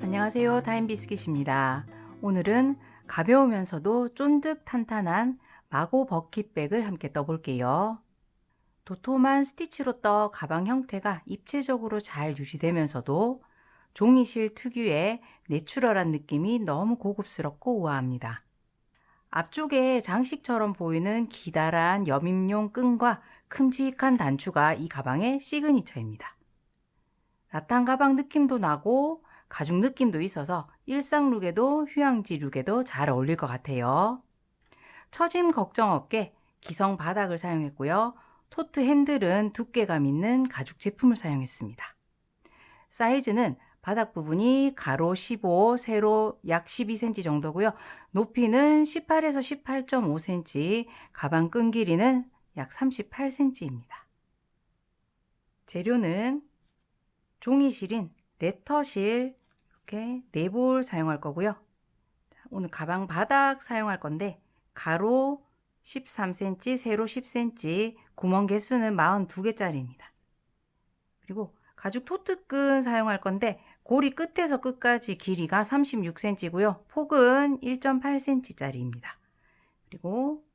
안녕하세요. 타임비스킷입니다. 오늘은 가벼우면서도 쫀득 탄탄한 마고 버킷백을 함께 떠볼게요. 도톰한 스티치로 떠 가방 형태가 입체적으로 잘 유지되면서도 종이실 특유의 내추럴한 느낌이 너무 고급스럽고 우아합니다. 앞쪽에 장식처럼 보이는 기다란 여밈용 끈과 큼직한 단추가 이 가방의 시그니처입니다. 라탄 가방 느낌도 나고 가죽 느낌도 있어서 일상 룩에도 휴양지 룩에도 잘 어울릴 것 같아요. 처짐 걱정 없게 기성 바닥을 사용했고요. 토트 핸들은 두께감 있는 가죽 제품을 사용했습니다. 사이즈는 바닥 부분이 가로 15, 세로 약 12cm 정도고요. 높이는 18에서 18.5cm, 가방 끈 길이는 약 38cm입니다. 재료는 종이실인 레터실 이렇게 4볼 사용할 거고요. 오늘 가방 바닥 사용할 건데 가로 13cm, 세로 10cm, 구멍 개수는 42개짜리입니다. 그리고 가죽 토트끈 사용할 건데 고리 끝에서 끝까지 길이가 36cm고요. 폭은 1.8cm짜리입니다. 그리고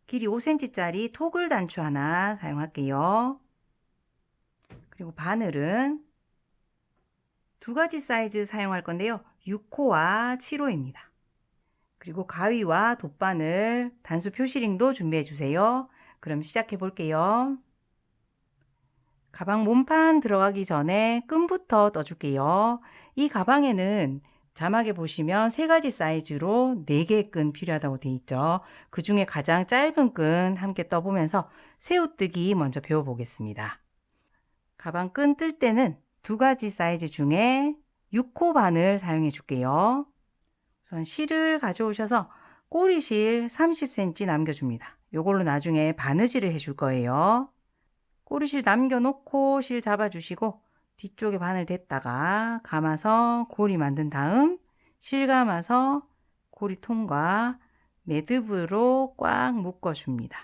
길이 5cm짜리 토글 단추 하나 사용할게요. 그리고 바늘은 두 가지 사이즈 사용할 건데요. 6호와 7호입니다. 그리고 가위와 돗바늘, 단수 표시링도 준비해 주세요. 그럼 시작해 볼게요. 가방 몸판 들어가기 전에 끈부터 떠줄게요. 이 가방에는 자막에 보시면 3가지 사이즈로 4개의 끈 필요하다고 되어 있죠. 그 중에 가장 짧은 끈 함께 떠보면서 새우뜨기 먼저 배워보겠습니다. 가방 끈 뜰 때는 2가지 사이즈 중에 6호 바늘 사용해 줄게요. 우선 실을 가져오셔서 꼬리실 30cm 남겨줍니다. 이걸로 나중에 바느질을 해줄 거예요. 꼬리실 남겨놓고 실 잡아주시고 뒤쪽에 바늘 댔다가 감아서 고리 만든 다음 실 감아서 고리 통과 매듭으로 꽉 묶어줍니다.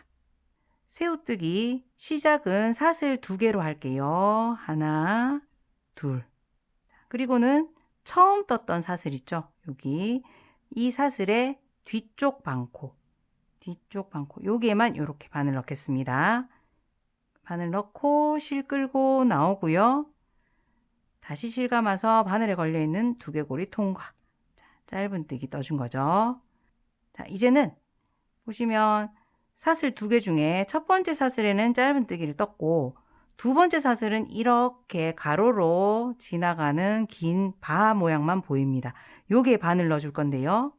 새우뜨기 시작은 사슬 2개로 할게요. 하나, 둘. 그리고는 처음 떴던 사슬 있죠? 여기 이 사슬의 뒤쪽 반코 여기에만 이렇게 바늘 넣겠습니다. 바늘 넣고 실 끌고 나오고요. 다시 실 감아서 바늘에 걸려있는 두개고리 통과. 자, 짧은 뜨기 떠준 거죠. 자, 이제는 보시면 사슬 2개 중에 첫 번째 사슬에는 짧은 뜨기를 떴고 두 번째 사슬은 이렇게 가로로 지나가는 긴 바 모양만 보입니다. 여기에 바늘 넣어줄 건데요.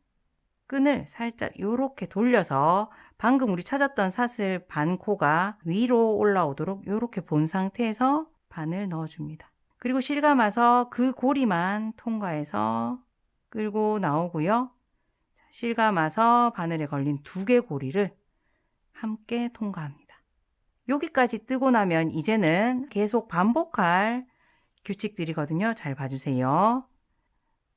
끈을 살짝 이렇게 돌려서 방금 우리 찾았던 사슬 반코가 위로 올라오도록 이렇게 본 상태에서 바늘 넣어줍니다. 그리고 실 감아서 그 고리만 통과해서 끌고 나오고요. 실 감아서 바늘에 걸린 2개 고리를 함께 통과합니다. 여기까지 뜨고 나면 이제는 계속 반복할 규칙들이거든요. 잘 봐주세요.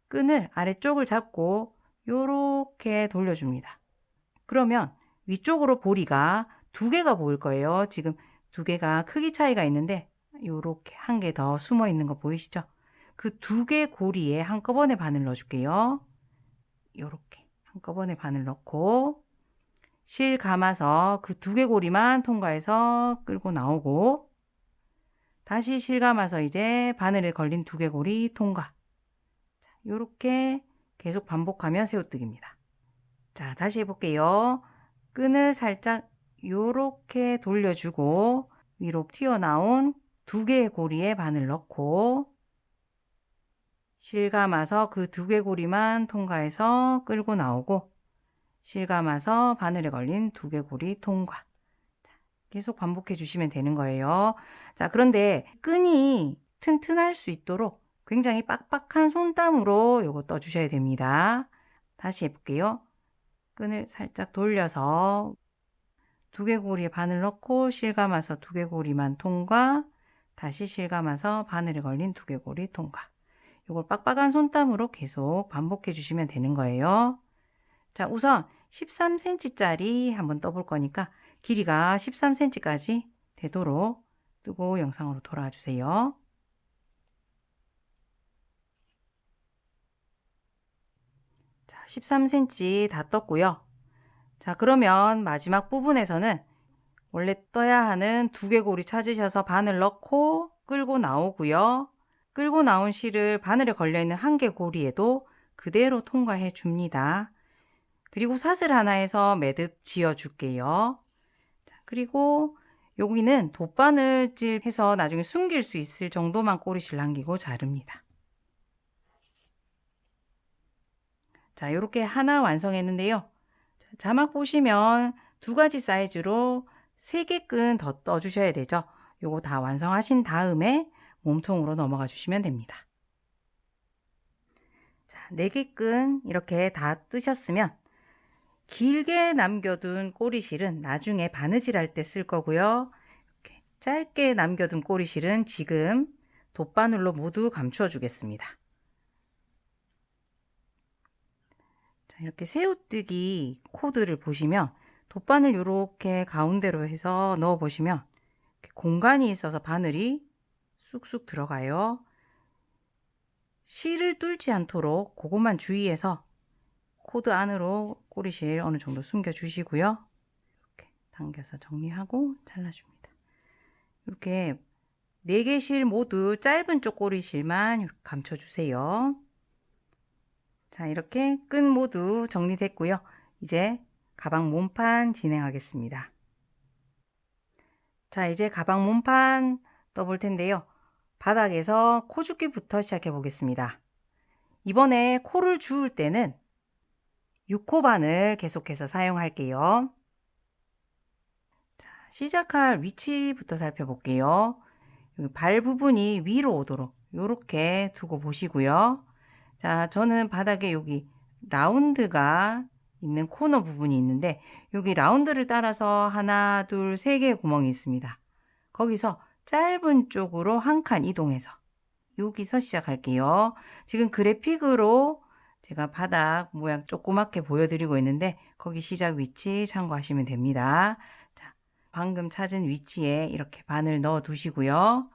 끈을 아래쪽을 잡고 요렇게 돌려줍니다. 그러면 위쪽으로 보리가 2개가 보일 거예요. 지금 2개가 크기 차이가 있는데 요렇게 1개 더 숨어 있는 거 보이시죠? 그 2개 고리에 한꺼번에 바늘 넣어줄게요. 요렇게 한꺼번에 바늘 넣고 실 감아서 그 2개 고리만 통과해서 끌고 나오고 다시 실 감아서 이제 바늘에 걸린 2개 고리 통과. 요렇게 계속 반복하면 새우뜨기입니다. 자, 다시 해볼게요. 끈을 살짝 요렇게 돌려주고 위로 튀어나온 2개의 고리에 바늘 넣고 실 감아서 그 2개 고리만 통과해서 끌고 나오고 실 감아서 바늘에 걸린 2개 고리 통과. 자, 계속 반복해 주시면 되는 거예요. 자, 그런데 끈이 튼튼할 수 있도록 굉장히 빡빡한 손땀으로 요거 떠주셔야 됩니다. 다시 해볼게요. 끈을 살짝 돌려서 2개 고리에 바늘 넣고 실 감아서 2개 고리만 통과, 다시 실 감아서 바늘에 걸린 2개 고리 통과. 요걸 빡빡한 손땀으로 계속 반복해 주시면 되는 거예요. 자, 우선 13cm짜리 한번 떠볼 거니까 길이가 13cm까지 되도록 뜨고 영상으로 돌아와 주세요. 13cm 다 떴고요. 자, 그러면 마지막 부분에서는 원래 떠야 하는 두개골이 찾으셔서 바늘 넣고 끌고 나오고요. 끌고 나온 실을 바늘에 걸려있는 한 개 고리에도 그대로 통과해 줍니다. 그리고 사슬 하나에서 매듭 지어 줄게요. 자, 그리고 여기는 돗바늘질 해서 나중에 숨길 수 있을 정도만 꼬리실 남기고 자릅니다. 자, 이렇게 하나 완성했는데요. 자막 보시면 두 가지 사이즈로 3개 끈 더 떠주셔야 되죠. 요거 다 완성하신 다음에 몸통으로 넘어가 주시면 됩니다. 자, 4개 끈 이렇게 다 뜨셨으면 길게 남겨둔 꼬리실은 나중에 바느질 할 때 쓸 거고요. 이렇게 짧게 남겨둔 꼬리실은 지금 돗바늘로 모두 감추어 주겠습니다. 자, 이렇게 새우뜨기 코드를 보시면 돗바늘 이렇게 가운데로 해서 넣어 보시면 공간이 있어서 바늘이 쑥쑥 들어가요. 실을 뚫지 않도록 그것만 주의해서 코드 안으로 꼬리실 어느 정도 숨겨 주시고요. 이렇게 당겨서 정리하고 잘라줍니다. 이렇게 4개 실 모두 짧은 쪽 꼬리실만 감춰 주세요. 자, 이렇게 끈 모두 정리됐고요. 이제 가방 몸판 진행하겠습니다. 자, 이제 가방 몸판 떠볼 텐데요. 바닥에서 코줍기부터 시작해 보겠습니다. 이번에 코를 주울 때는 6코바늘 계속해서 사용할게요. 자, 시작할 위치부터 살펴볼게요. 여기 발 부분이 위로 오도록 이렇게 두고 보시고요. 자, 저는 바닥에 여기 라운드가 있는 코너 부분이 있는데 여기 라운드를 따라서 하나, 둘, 3개의 구멍이 있습니다. 거기서 짧은 쪽으로 한 칸 이동해서 여기서 시작할게요. 지금 그래픽으로 제가 바닥 모양 조그맣게 보여드리고 있는데 거기 시작 위치 참고하시면 됩니다. 자, 방금 찾은 위치에 이렇게 바늘 넣어 두시고요.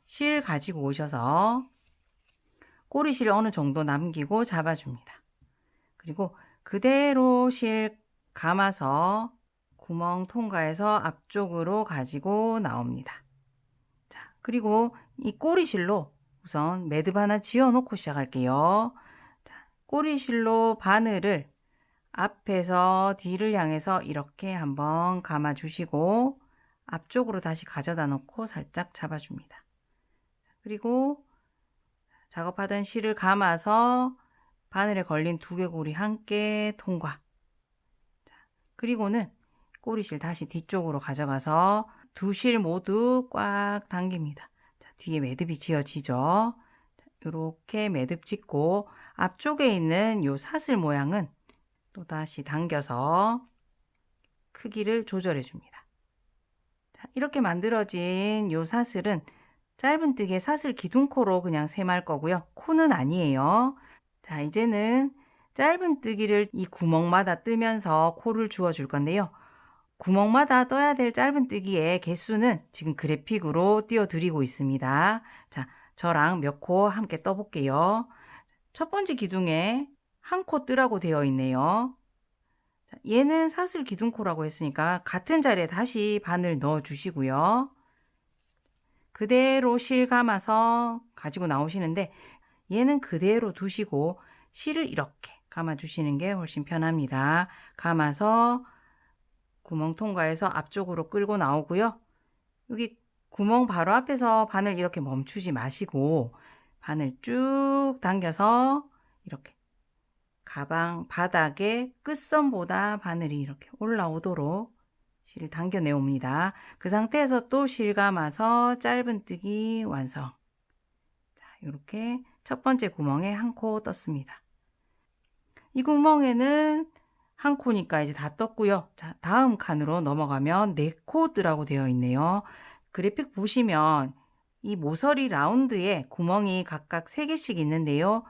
실 가지고 오셔서 꼬리실 어느 정도 남기고 잡아줍니다. 그리고 그대로 실 감아서 구멍 통과해서 앞쪽으로 가지고 나옵니다. 자, 그리고 이 꼬리실로 우선 매듭 하나 지어 놓고 시작할게요. 자, 꼬리실로 바늘을 앞에서 뒤를 향해서 이렇게 한번 감아 주시고 앞쪽으로 다시 가져다 놓고 살짝 잡아줍니다. 그리고 작업하던 실을 감아서 바늘에 걸린 두개골이 함께 통과. 자, 그리고는 꼬리실 다시 뒤쪽으로 가져가서 두 실 모두 꽉 당깁니다. 자, 뒤에 매듭이 지어지죠. 이렇게 매듭 짓고 앞쪽에 있는 요 사슬 모양은 또 다시 당겨서 크기를 조절해 줍니다. 자, 이렇게 만들어진 요 사슬은 짧은뜨기에 사슬 기둥코로 그냥 셈할 거고요. 코는 아니에요. 자, 이제는 짧은뜨기를 이 구멍마다 뜨면서 코를 주어 줄 건데요. 구멍마다 떠야 될 짧은뜨기의 개수는 지금 그래픽으로 띄워드리고 있습니다. 자, 저랑 몇 코 함께 떠볼게요. 첫 번째 기둥에 한 코 뜨라고 되어 있네요. 자, 얘는 사슬 기둥코라고 했으니까 같은 자리에 다시 바늘 넣어 주시고요. 그대로 실 감아서 가지고 나오시는데 얘는 그대로 두시고 실을 이렇게 감아 주시는 게 훨씬 편합니다. 감아서 구멍 통과해서 앞쪽으로 끌고 나오고요. 여기 구멍 바로 앞에서 바늘 이렇게 멈추지 마시고 바늘 쭉 당겨서 이렇게 가방 바닥에 끝선보다 바늘이 이렇게 올라오도록 실을 당겨 내옵니다. 그 상태에서 또 실 감아서 짧은뜨기 완성. 자, 이렇게 첫 번째 구멍에 한 코 떴습니다. 이 구멍에는 한 코니까 이제 다 떴고요. 자, 다음 칸으로 넘어가면 4코 뜨라고 되어 있네요. 그래픽 보시면 이 모서리 라운드에 구멍이 각각 3개씩 있는데요.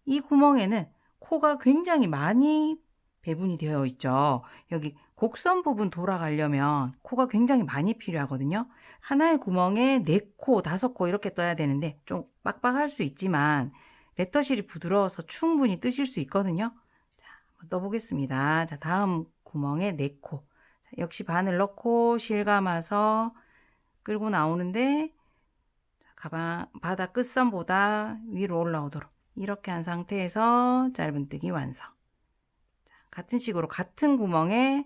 이 구멍에는 코가 굉장히 많이 배분이 되어 있죠. 여기 곡선 부분 돌아가려면 코가 굉장히 많이 필요하거든요. 하나의 구멍에 4코, 5코 이렇게 떠야 되는데 좀 빡빡할 수 있지만 레터실이 부드러워서 충분히 뜨실 수 있거든요. 자, 떠보겠습니다. 자, 다음 구멍에 4코. 역시 바늘 넣고 실감아서 끌고 나오는데 가방 바닥 끝선보다 위로 올라오도록 이렇게 한 상태에서 짧은뜨기 완성. 자, 같은 식으로 같은 구멍에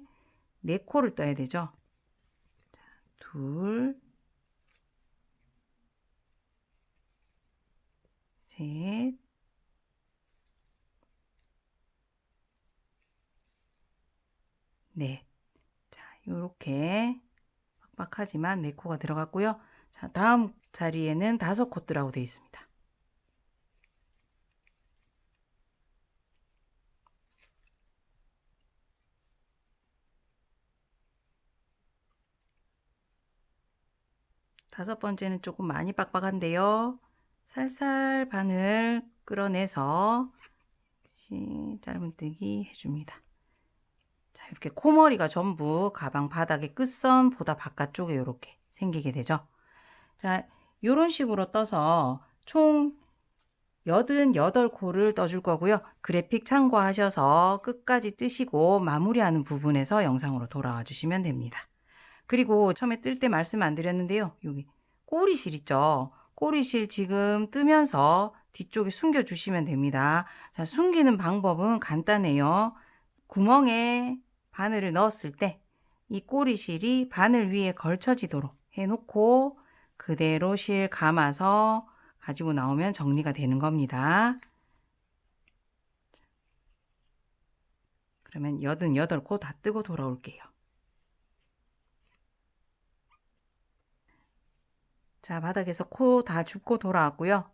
4코를 떠야 되죠. 자, 둘, 셋, 넷. 자, 요렇게 빡빡하지만 4코가 들어갔고요. 자, 다음 자리에는 5코 뜨라고 되어 있습니다. 다섯 번째는 조금 많이 빡빡한데요. 살살 바늘 끌어내서 짧은뜨기 해줍니다. 자, 이렇게 코머리가 전부 가방 바닥의 끝선보다 바깥쪽에 이렇게 생기게 되죠. 자, 이런 식으로 떠서 총 88코를 떠줄 거고요. 그래픽 참고하셔서 끝까지 뜨시고 마무리하는 부분에서 영상으로 돌아와 주시면 됩니다. 그리고 처음에 뜰 때 말씀 안 드렸는데요. 여기 꼬리실 있죠. 꼬리실 지금 뜨면서 뒤쪽에 숨겨 주시면 됩니다. 자, 숨기는 방법은 간단해요. 구멍에 바늘을 넣었을 때 이 꼬리실이 바늘 위에 걸쳐지도록 해놓고 그대로 실 감아서 가지고 나오면 정리가 되는 겁니다. 그러면 88코 다 뜨고 돌아올게요. 자, 바닥에서 코 다 줍고 돌아왔고요.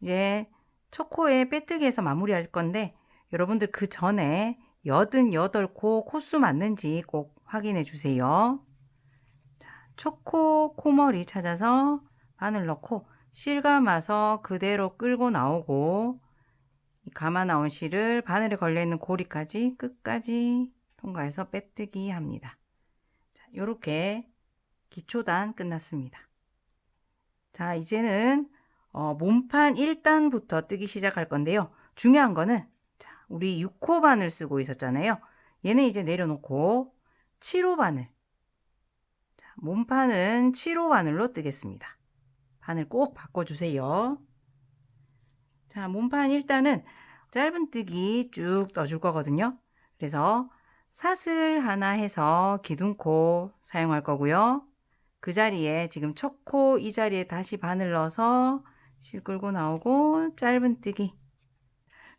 이제 첫 코에 빼뜨기해서 마무리할 건데 여러분들 그 전에 88코 코수 맞는지 꼭 확인해 주세요. 자, 첫 코 코머리 찾아서 바늘 넣고 실 감아서 그대로 끌고 나오고 감아 나온 실을 바늘에 걸려있는 고리까지 끝까지 통과해서 빼뜨기 합니다. 자, 요렇게 기초단 끝났습니다. 자, 이제는 몸판 1단부터 뜨기 시작할 건데요. 중요한 거는 자, 우리 6호 바늘 쓰고 있었잖아요. 얘는 이제 내려놓고 7호 바늘. 자, 몸판은 7호 바늘로 뜨겠습니다. 바늘 꼭 바꿔주세요. 자, 몸판 1단은 짧은뜨기 쭉 떠줄 거거든요. 그래서 사슬 하나 해서 기둥코 사용할 거고요. 그 자리에 지금 첫 코 이 자리에 다시 바늘 넣어서 실 끌고 나오고 짧은뜨기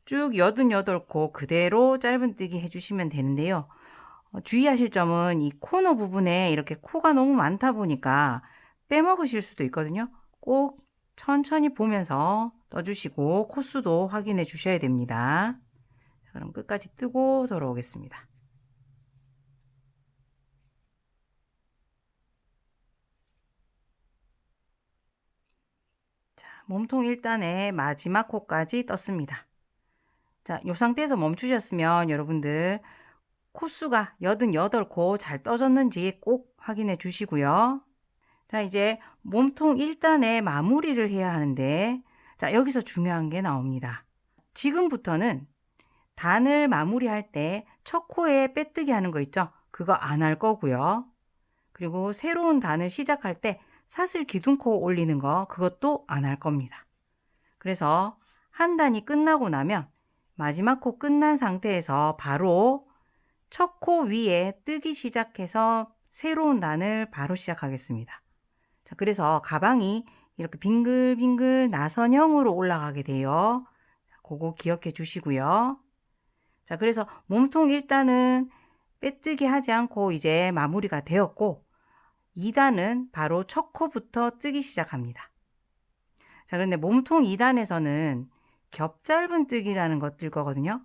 쭉 88코 그대로 짧은뜨기 해주시면 되는데요. 주의하실 점은 이 코너 부분에 이렇게 코가 너무 많다 보니까 빼먹으실 수도 있거든요. 꼭 천천히 보면서 떠주시고 코수도 확인해 주셔야 됩니다. 자, 그럼 끝까지 뜨고 돌아오겠습니다. 자, 몸통 1단의 마지막 코까지 떴습니다. 자, 이 상태에서 멈추셨으면 여러분들 코수가 88코 잘 떠졌는지 꼭 확인해 주시고요. 자, 이제 몸통 1단의 마무리를 해야 하는데 자, 여기서 중요한 게 나옵니다. 지금부터는 단을 마무리할 때 첫 코에 빼뜨기 하는 거 있죠? 그거 안 할 거고요. 그리고 새로운 단을 시작할 때 사슬 기둥코 올리는 거 그것도 안 할 겁니다. 그래서 한 단이 끝나고 나면 마지막 코 끝난 상태에서 바로 첫 코 위에 뜨기 시작해서 새로운 단을 바로 시작하겠습니다. 자, 그래서 가방이 이렇게 빙글빙글 나선형으로 올라가게 돼요. 자, 그거 기억해 주시고요. 자, 그래서 몸통 1단은 빼뜨기 하지 않고 이제 마무리가 되었고 2단은 바로 첫 코부터 뜨기 시작합니다. 자, 그런데 몸통 2단에서는 겹짧은뜨기라는 거 뜰 거거든요.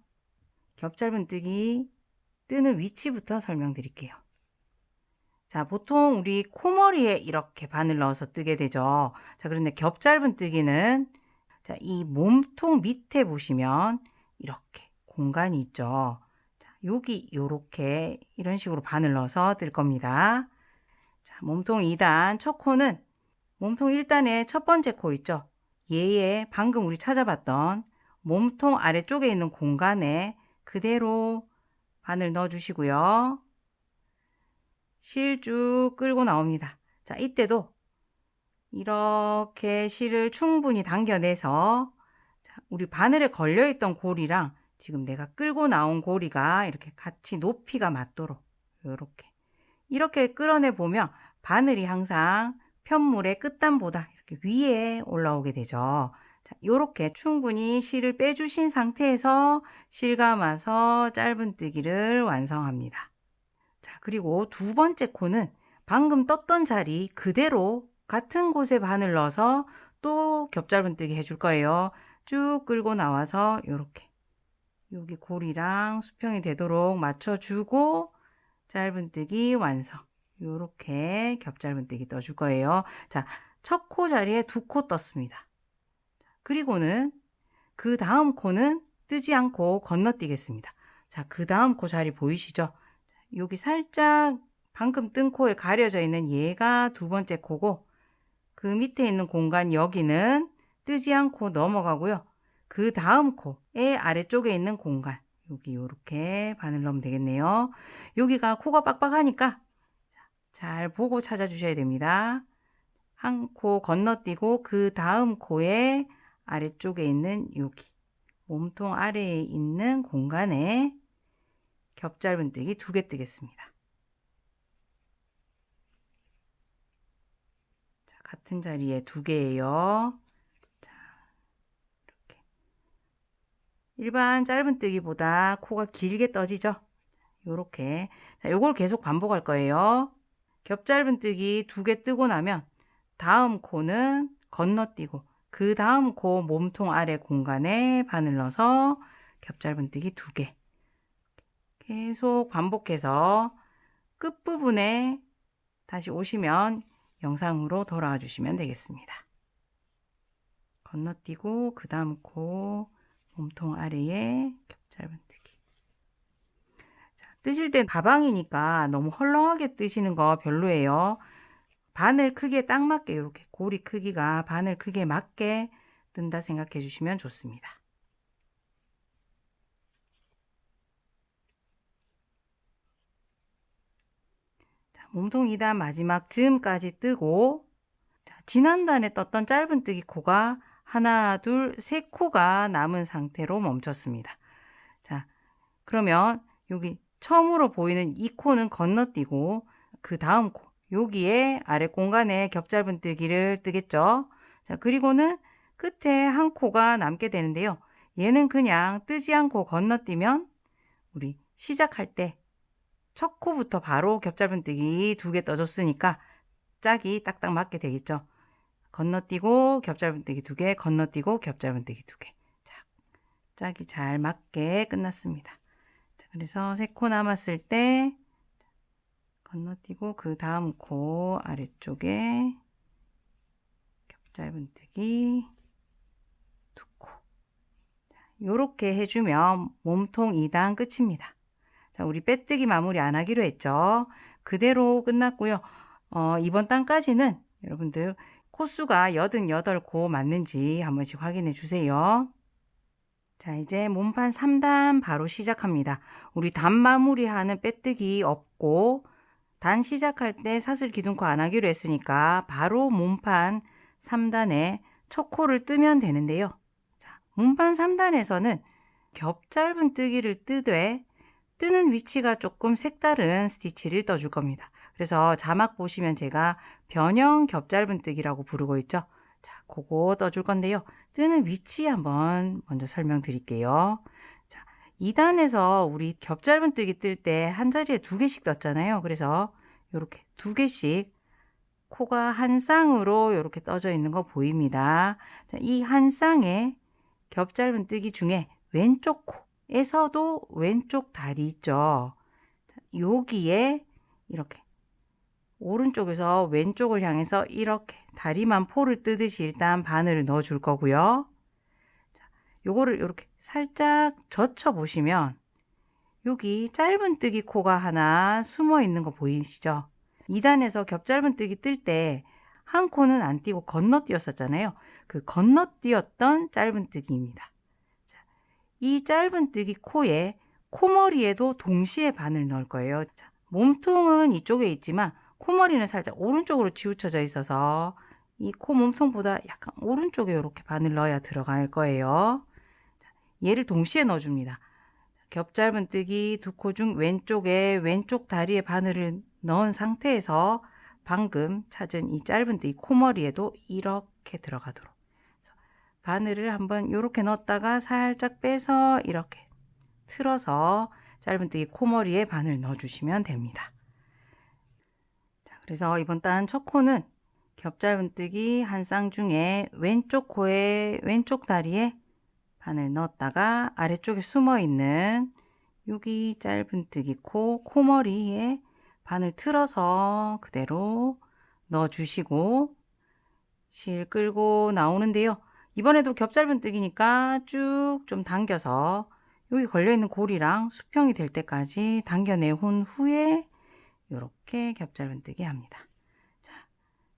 겹짧은뜨기 뜨는 위치부터 설명드릴게요. 자, 보통 우리 코머리에 이렇게 바늘 넣어서 뜨게 되죠. 자, 그런데 겹짧은뜨기는 자, 이 몸통 밑에 보시면 이렇게 공간이 있죠. 자, 여기 요렇게 이런 식으로 바늘 넣어서 뜰 겁니다. 자, 몸통 2단 첫 코는 몸통 1단의 첫 번째 코 있죠. 얘의 방금 우리 찾아봤던 몸통 아래쪽에 있는 공간에 그대로 바늘 넣어주시고요. 실 쭉 끌고 나옵니다. 자, 이때도 이렇게 실을 충분히 당겨내서 우리 바늘에 걸려있던 고리랑 지금 내가 끌고 나온 고리가 이렇게 같이 높이가 맞도록 이렇게 끌어내 보면 바늘이 항상 편물의 끝단보다 이렇게 위에 올라오게 되죠. 자, 이렇게 충분히 실을 빼주신 상태에서 실감아서 짧은뜨기를 완성합니다. 자, 그리고 두 번째 코는 방금 떴던 자리 그대로 같은 곳에 바늘 넣어서 또 겹짧은뜨기 해줄 거예요. 쭉 끌고 나와서 이렇게 여기 고리랑 수평이 되도록 맞춰주고 짧은뜨기 완성. 이렇게 겹짧은뜨기 떠줄 거예요. 자, 첫 코 자리에 두 코 떴습니다. 그리고는 그 다음 코는 뜨지 않고 건너뛰겠습니다. 자, 그 다음 코 자리 보이시죠? 여기 살짝 방금 뜬 코에 가려져 있는 얘가 두 번째 코고 그 밑에 있는 공간 여기는 뜨지 않고 넘어가고요. 그 다음 코의 아래쪽에 있는 공간 여기 이렇게 바늘 넣으면 되겠네요. 여기가 코가 빡빡하니까 잘 보고 찾아주셔야 됩니다. 한 코 건너뛰고 그 다음 코의 아래쪽에 있는 여기 몸통 아래에 있는 공간에 겹짧은뜨기 두 개 뜨겠습니다. 자, 같은 자리에 두 개예요. 자, 이렇게 일반 짧은뜨기보다 코가 길게 떠지죠. 요렇게. 자, 요걸 계속 반복할 거예요. 겹짧은뜨기 두 개 뜨고 나면 다음 코는 건너뛰고 그 다음 코 몸통 아래 공간에 바늘 넣어서 겹짧은뜨기 두 개. 계속 반복해서 끝부분에 다시 오시면 영상으로 돌아와 주시면 되겠습니다. 건너뛰고 그 다음 코 몸통 아래에 겹짧은뜨기. 뜨실 땐 가방이니까 너무 헐렁하게 뜨시는 거 별로예요. 바늘 크기에 딱 맞게 이렇게 고리 크기가 바늘 크기에 맞게 뜬다 생각해 주시면 좋습니다. 자, 몸통 2단 마지막 즈음까지 뜨고 자, 지난단에 떴던 짧은뜨기 코가 하나, 둘, 세 코가 남은 상태로 멈췄습니다. 자, 그러면 여기 처음으로 보이는 이 코는 건너뛰고 그 다음 코 여기에 아래 공간에 겹짧은뜨기를 뜨겠죠. 자, 그리고는 끝에 한 코가 남게 되는데요. 얘는 그냥 뜨지 않고 건너뛰면 우리 시작할 때 첫 코부터 바로 겹짧은뜨기 두 개 떠줬으니까 짝이 딱딱 맞게 되겠죠. 건너뛰고 겹짧은뜨기 두 개, 건너뛰고 겹짧은뜨기 두 개. 자, 짝이 잘 맞게 끝났습니다. 자, 그래서 세 코 남았을 때 건너뛰고 그 다음 코 아래쪽에 겹짧은뜨기 두 코. 요렇게 해주면 몸통 2단 끝입니다. 자, 우리 빼뜨기 마무리 안 하기로 했죠. 그대로 끝났고요. 이번 단까지는 여러분들 코수가 88코 맞는지 한 번씩 확인해 주세요. 자, 이제 몸판 3단 바로 시작합니다. 우리 단 마무리하는 빼뜨기 없고 단 시작할 때 사슬 기둥코 안 하기로 했으니까 바로 몸판 3단에 첫 코를 뜨면 되는데요. 자, 몸판 3단에서는 겹짧은뜨기를 뜨되 뜨는 위치가 조금 색다른 스티치를 떠줄 겁니다. 그래서 자막 보시면 제가 변형 겹짧은뜨기라고 부르고 있죠. 자, 그거 떠줄 건데요. 뜨는 위치 한번 먼저 설명드릴게요. 자, 2단에서 우리 겹짧은뜨기 뜰 때 한 자리에 두 개씩 떴잖아요. 그래서 이렇게 두 개씩 코가 한 쌍으로 이렇게 떠져 있는 거 보입니다. 자, 이 한 쌍의 겹짧은뜨기 중에 왼쪽 코에서도 왼쪽 다리 있죠. 자, 여기에 이렇게 오른쪽에서 왼쪽을 향해서 이렇게 다리만 포를 뜨듯이 일단 바늘을 넣어 줄 거고요. 자, 요거를 이렇게 살짝 젖혀 보시면 여기 짧은뜨기 코가 하나 숨어 있는 거 보이시죠? 2단에서 겹짧은뜨기 뜰 때 한 코는 안 띄고 건너뛰었었잖아요. 그 건너뛰었던 짧은뜨기입니다. 자, 이 짧은뜨기 코에 코머리에도 동시에 바늘 넣을 거예요. 자, 몸통은 이쪽에 있지만 코머리는 살짝 오른쪽으로 치우쳐져 있어서 이 코 몸통보다 약간 오른쪽에 이렇게 바늘 넣어야 들어갈 거예요. 자, 얘를 동시에 넣어줍니다. 겹짧은뜨기 두 코 중 왼쪽에 왼쪽 다리에 바늘을 넣은 상태에서 방금 찾은 이 짧은뜨기 코머리에도 이렇게 들어가도록 바늘을 한번 이렇게 넣었다가 살짝 빼서 이렇게 틀어서 짧은뜨기 코머리에 바늘 넣어주시면 됩니다. 자, 그래서 이번 단 첫 코는 겹짧은뜨기 한 쌍 중에 왼쪽 코에 왼쪽 다리에 바늘 넣었다가 아래쪽에 숨어있는 여기 짧은뜨기 코머리에 바늘 틀어서 그대로 넣어주시고 실 끌고 나오는데요. 이번에도 겹짧은뜨기니까 쭉 좀 당겨서 여기 걸려있는 고리랑 수평이 될 때까지 당겨내온 후에 이렇게 겹짧은뜨기 합니다. 자,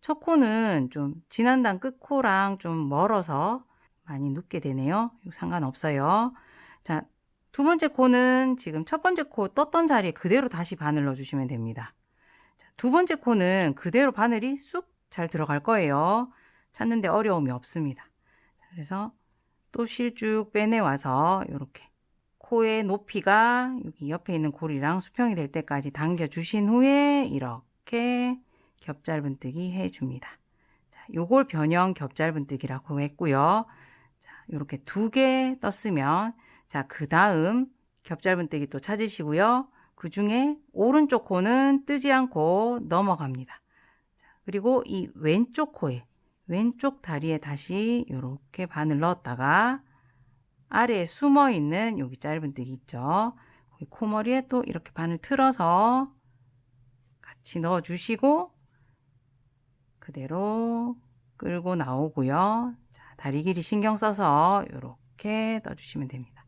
첫 코는 좀 지난단 끝코랑 좀 멀어서 많이 눕게 되네요. 상관없어요. 자, 두 번째 코는 지금 첫 번째 코 떴던 자리에 그대로 다시 바늘 넣어주시면 됩니다. 자, 두 번째 코는 그대로 바늘이 쑥 잘 들어갈 거예요. 찾는데 어려움이 없습니다. 그래서 또 실 쭉 빼내와서 이렇게 코의 높이가 여기 옆에 있는 고리랑 수평이 될 때까지 당겨주신 후에 이렇게 겹짧은뜨기 해줍니다. 자, 요걸 변형 겹짧은뜨기라고 했고요. 자, 이렇게 두 개 떴으면 자, 그 다음 겹짧은뜨기 또 찾으시고요. 그 중에 오른쪽 코는 뜨지 않고 넘어갑니다. 자, 그리고 이 왼쪽 코에 왼쪽 다리에 다시 이렇게 바늘 넣었다가 아래에 숨어 있는 여기 짧은뜨기 있죠. 코머리에 또 이렇게 바늘 틀어서 같이 넣어 주시고 그대로 끌고 나오고요. 자, 다리 길이 신경 써서 이렇게 떠주시면 됩니다.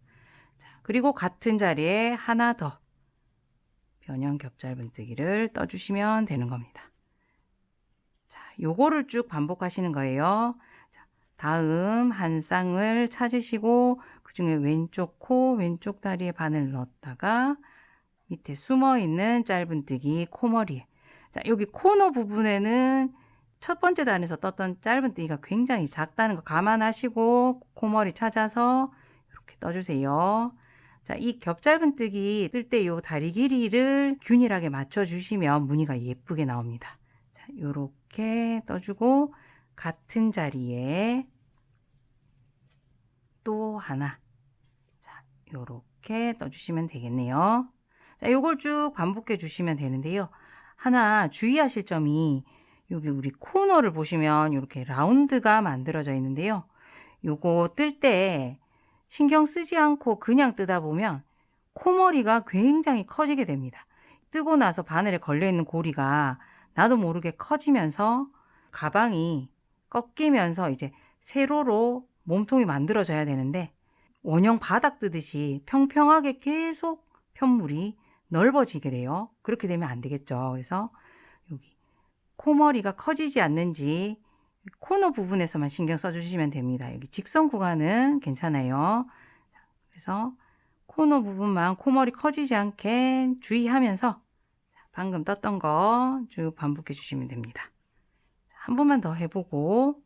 자, 그리고 같은 자리에 하나 더 변형 겹짧은뜨기를 떠주시면 되는 겁니다. 자, 요거를 쭉 반복하시는 거예요. 자, 다음 한 쌍을 찾으시고 그 중에 왼쪽 코, 왼쪽 다리에 바늘 넣었다가 밑에 숨어 있는 짧은뜨기 코머리에 자, 여기 코너 부분에는 첫 번째 단에서 떴던 짧은뜨기가 굉장히 작다는 거 감안하시고 코머리 찾아서 이렇게 떠주세요. 자, 이 겹짧은뜨기 뜰 때 요 다리 길이를 균일하게 맞춰주시면 무늬가 예쁘게 나옵니다. 자, 요렇게 떠주고 같은 자리에 또 하나 자, 요렇게 떠주시면 되겠네요. 자, 요걸 쭉 반복해 주시면 되는데요. 하나 주의하실 점이 여기 우리 코너를 보시면 이렇게 라운드가 만들어져 있는데요. 요거 뜰 때 신경 쓰지 않고 그냥 뜨다 보면 코머리가 굉장히 커지게 됩니다. 뜨고 나서 바늘에 걸려있는 고리가 나도 모르게 커지면서 가방이 꺾이면서 이제 세로로 몸통이 만들어져야 되는데 원형 바닥 뜨듯이 평평하게 계속 편물이 넓어지게 돼요. 그렇게 되면 안 되겠죠. 그래서 여기 코머리가 커지지 않는지 코너 부분에서만 신경 써주시면 됩니다. 여기 직선 구간은 괜찮아요. 그래서 코너 부분만 코머리 커지지 않게 주의하면서 방금 떴던 거 쭉 반복해 주시면 됩니다. 한 번만 더 해보고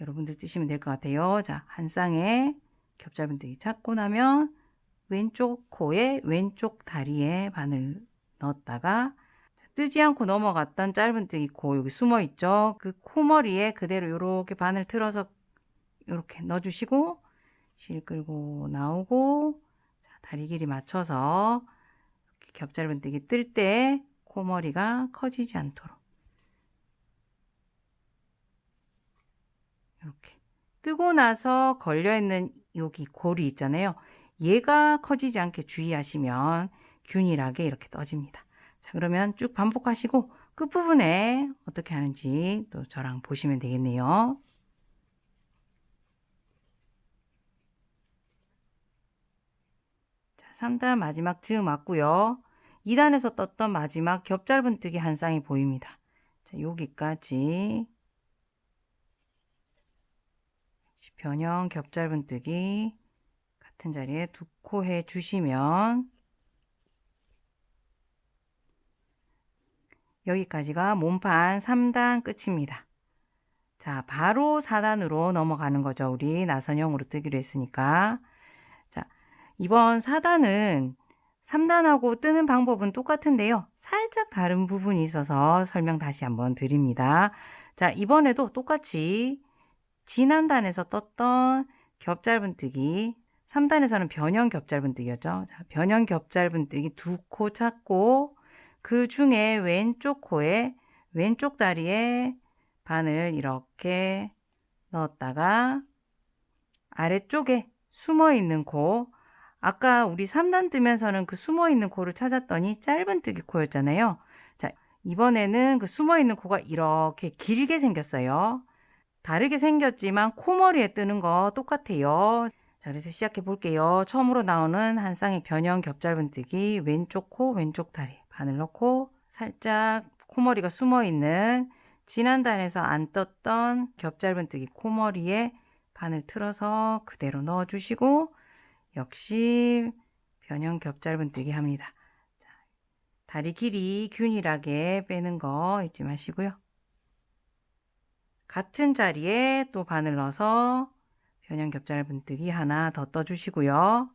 여러분들 뜨시면 될 것 같아요. 자, 한 쌍에 겹짧은뜨기 찾고 나면 왼쪽 코에 왼쪽 다리에 바늘 넣었다가 뜨지 않고 넘어갔던 짧은뜨기 코 여기 숨어 있죠. 그 코머리에 그대로 이렇게 바늘 틀어서 이렇게 넣어주시고 실 끌고 나오고 자, 다리 길이 맞춰서 이렇게 겹짧은뜨기 뜰 때 코머리가 커지지 않도록 이렇게 뜨고 나서 걸려있는 여기 고리 있잖아요. 얘가 커지지 않게 주의하시면 균일하게 이렇게 떠집니다. 자, 그러면 쭉 반복하시고 끝부분에 어떻게 하는지 또 저랑 보시면 되겠네요. 자, 3단 마지막 즈음 왔고요. 2단에서 떴던 마지막 겹짧은뜨기 한 쌍이 보입니다. 자, 여기까지 변형 겹짧은뜨기 같은 자리에 2코 해주시면 여기까지가 몸판 3단 끝입니다. 자, 바로 4단으로 넘어가는 거죠. 우리 나선형으로 뜨기로 했으니까. 자, 이번 4단은 3단하고 뜨는 방법은 똑같은데요. 살짝 다른 부분이 있어서 설명 다시 한번 드립니다. 자, 이번에도 똑같이 지난 단에서 떴던 겹짧은뜨기, 3단에서는 변형 겹짧은뜨기였죠. 자, 변형 겹짧은뜨기 2코 찾고 그 중에 왼쪽 코에 왼쪽 다리에 바늘 이렇게 넣었다가 아래쪽에 숨어있는 코, 아까 우리 3단 뜨면서는 그 숨어있는 코를 찾았더니 짧은뜨기 코였잖아요. 자, 이번에는 그 숨어있는 코가 이렇게 길게 생겼어요. 다르게 생겼지만 코머리에 뜨는 거 똑같아요. 자, 그래서 시작해 볼게요. 처음으로 나오는 한 쌍의 변형 겹짧은뜨기, 왼쪽 코, 왼쪽 다리 바늘 넣고 살짝 코머리가 숨어있는 지난 단에서 안 떴던 겹짧은뜨기 코머리에 바늘 틀어서 그대로 넣어주시고 역시 변형 겹짧은뜨기 합니다. 자, 다리 길이 균일하게 빼는 거 잊지 마시고요. 같은 자리에 또 바늘 넣어서 변형 겹짧은뜨기 하나 더 떠주시고요.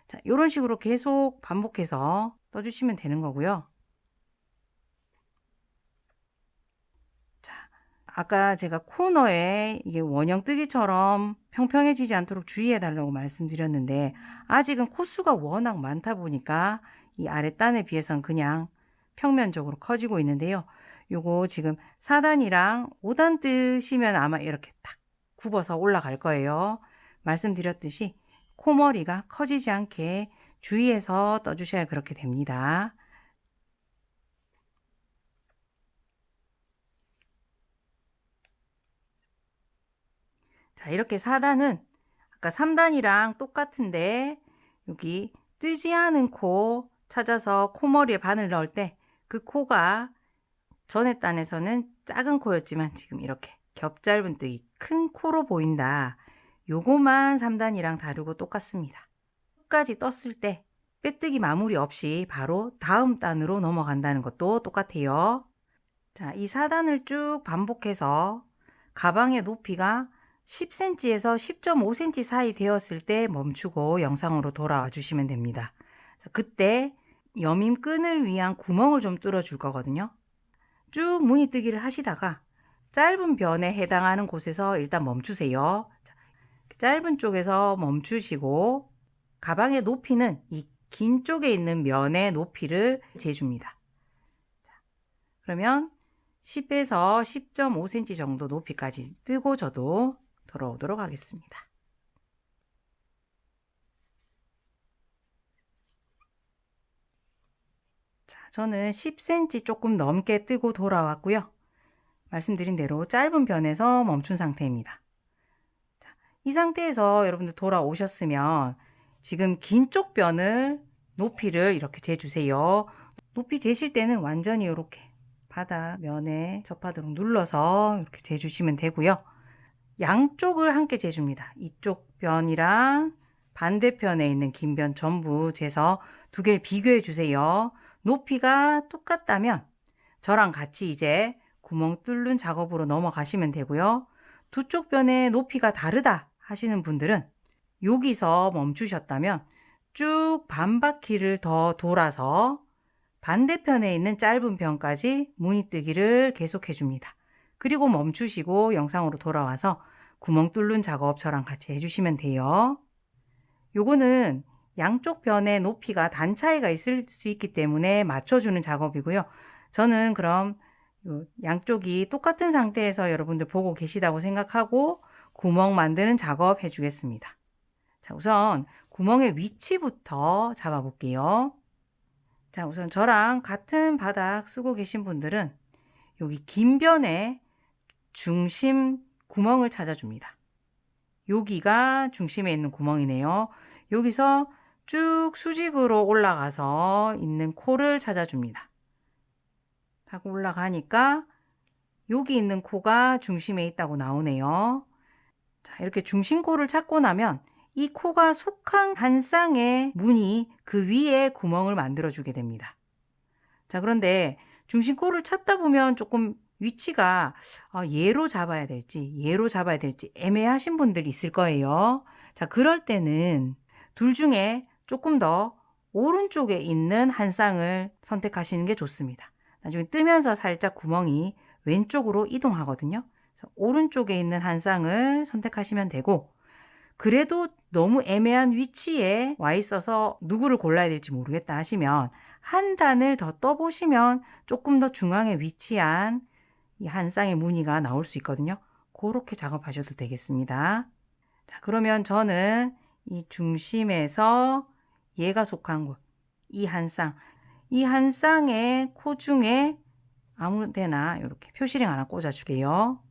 자, 이런 식으로 계속 반복해서 떠주시면 되는 거고요. 자, 아까 제가 코너에 이게 원형 뜨기처럼 평평해지지 않도록 주의해 달라고 말씀드렸는데 아직은 코수가 워낙 많다 보니까 이 아랫단에 비해서는 그냥 평면적으로 커지고 있는데요. 요거 지금 4단이랑 5단 뜨시면 아마 이렇게 탁 굽어서 올라갈 거예요. 말씀드렸듯이 코머리가 커지지 않게 주의해서 떠주셔야 그렇게 됩니다. 자, 이렇게 4단은 아까 3단이랑 똑같은데 여기 뜨지 않은 코 찾아서 코머리에 바늘 넣을 때 그 코가 전에 단에서는 작은 코였지만 지금 이렇게 겹짧은뜨기 큰 코로 보인다. 요거만 3단이랑 다르고 똑같습니다. 끝까지 떴을 때 빼뜨기 마무리 없이 바로 다음 단으로 넘어간다는 것도 똑같아요. 자, 이 4단을 쭉 반복해서 가방의 높이가 10cm에서 10.5cm 사이 되었을 때 멈추고 영상으로 돌아와 주시면 됩니다. 자, 그때 여밈 끈을 위한 구멍을 좀 뚫어 줄 거거든요. 쭉 무늬뜨기를 하시다가 짧은 변에 해당하는 곳에서 일단 멈추세요. 자, 짧은 쪽에서 멈추시고 가방의 높이는 이 긴 쪽에 있는 면의 높이를 재줍니다. 자, 그러면 10에서 10.5cm 정도 높이까지 뜨고 저도 돌아오도록 하겠습니다. 자, 저는 10cm 조금 넘게 뜨고 돌아왔고요. 말씀드린 대로 짧은 변에서 멈춘 상태입니다. 자, 이 상태에서 여러분들 돌아오셨으면 지금 긴 쪽 변을 높이를 이렇게 재주세요. 높이 재실 때는 완전히 이렇게 바닥 면에 접하도록 눌러서 이렇게 재주시면 되고요. 양쪽을 함께 재줍니다. 이쪽 변이랑 반대편에 있는 긴 변 전부 재서 두 개를 비교해 주세요. 높이가 똑같다면 저랑 같이 이제 구멍 뚫는 작업으로 넘어가시면 되고요. 두 쪽 변의 높이가 다르다 하시는 분들은 여기서 멈추셨다면 쭉 반바퀴를 더 돌아서 반대편에 있는 짧은 변까지 무늬뜨기를 계속해 줍니다. 그리고 멈추시고 영상으로 돌아와서 구멍 뚫는 작업 저랑 같이 해주시면 돼요. 요거는 양쪽 변의 높이가 단 차이가 있을 수 있기 때문에 맞춰주는 작업이고요. 저는 그럼 양쪽이 똑같은 상태에서 여러분들 보고 계시다고 생각하고 구멍 만드는 작업 해주겠습니다. 자, 우선 구멍의 위치부터 잡아볼게요. 자, 우선 저랑 같은 바닥 쓰고 계신 분들은 여기 긴 변에 중심 구멍을 찾아줍니다. 여기가 중심에 있는 구멍이네요. 여기서 쭉 수직으로 올라가서 있는 코를 찾아줍니다. 하고 올라가니까 여기 있는 코가 중심에 있다고 나오네요. 자, 이렇게 중심코를 찾고 나면 이 코가 속한 한 쌍의 무늬 그 위에 구멍을 만들어 주게 됩니다. 자, 그런데 중심코를 찾다 보면 조금 위치가 얘로 잡아야 될지 얘로 잡아야 될지 애매하신 분들 있을 거예요. 자, 그럴 때는 둘 중에 조금 더 오른쪽에 있는 한 쌍을 선택하시는 게 좋습니다. 나중에 뜨면서 살짝 구멍이 왼쪽으로 이동하거든요. 그래서 오른쪽에 있는 한 쌍을 선택하시면 되고, 그래도 너무 애매한 위치에 와 있어서 누구를 골라야 될지 모르겠다 하시면 한 단을 더 떠보시면 조금 더 중앙에 위치한 이 한 쌍의 무늬가 나올 수 있거든요. 그렇게 작업하셔도 되겠습니다. 자, 그러면 저는 이 중심에서 얘가 속한 곳, 이 한 쌍의 코 중에 아무 데나 이렇게 표시링 하나 꽂아줄게요.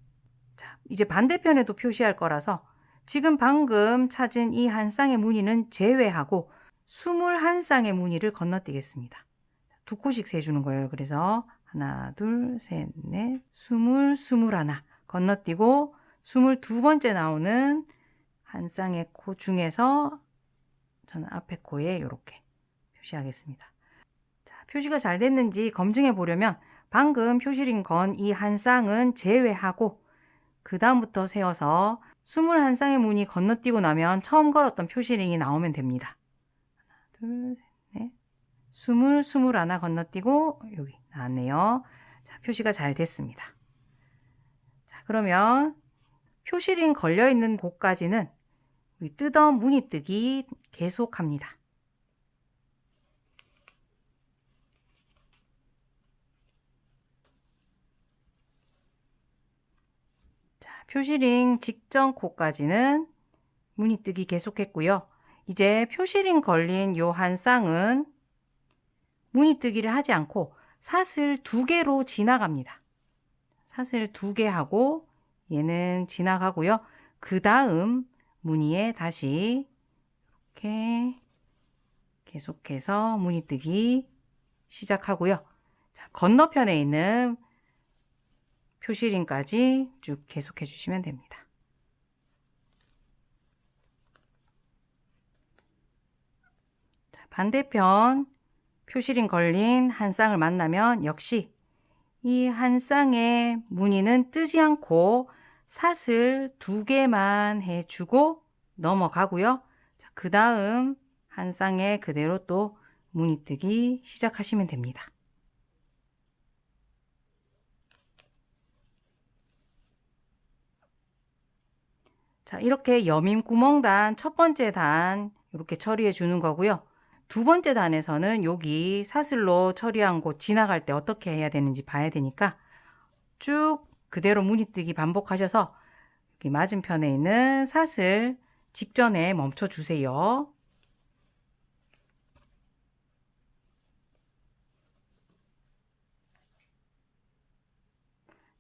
자, 이제 반대편에도 표시할 거라서 지금 방금 찾은 이 한 쌍의 무늬는 제외하고 21쌍의 무늬를 건너뛰겠습니다. 두 코씩 세주는 거예요. 그래서 하나, 둘, 셋, 넷, 21 건너뛰고 22번째 나오는 한 쌍의 코 중에서 저는 앞에 코에 이렇게 표시하겠습니다. 자, 표시가 잘 됐는지 검증해 보려면 방금 표시린 건 이 한 쌍은 제외하고 그 다음부터 세워서 21쌍의 무늬 건너뛰고 나면 처음 걸었던 표시링이 나오면 됩니다. 하나, 둘, 셋, 넷, 21 건너뛰고 여기 나왔네요. 자, 표시가 잘 됐습니다. 자, 그러면 표시링 걸려있는 곳까지는 우리 뜨던 무늬뜨기 계속합니다. 표시링 직전 코까지는 무늬뜨기 계속했고요. 이제 표시링 걸린 요 한 쌍은 무늬뜨기를 하지 않고 사슬 2개로 지나갑니다. 사슬 2개 하고 얘는 지나가고요. 그 다음 무늬에 다시 이렇게 계속해서 무늬뜨기 시작하고요. 자, 건너편에 있는 표시링까지 쭉 계속해 주시면 됩니다. 자, 반대편 표시링 걸린 한 쌍을 만나면 역시 이 한 쌍의 무늬는 뜨지 않고 사슬 2개만 해주고 넘어가고요. 자, 그 다음 한 쌍에 그대로 또 무늬뜨기 시작하시면 됩니다. 자, 이렇게 여밈 구멍단 첫 번째 단 이렇게 처리해 주는 거고요. 두 번째 단에서는 여기 사슬로 처리한 곳 지나갈 때 어떻게 해야 되는지 봐야 되니까 쭉 그대로 무늬뜨기 반복하셔서 여기 맞은편에 있는 사슬 직전에 멈춰 주세요.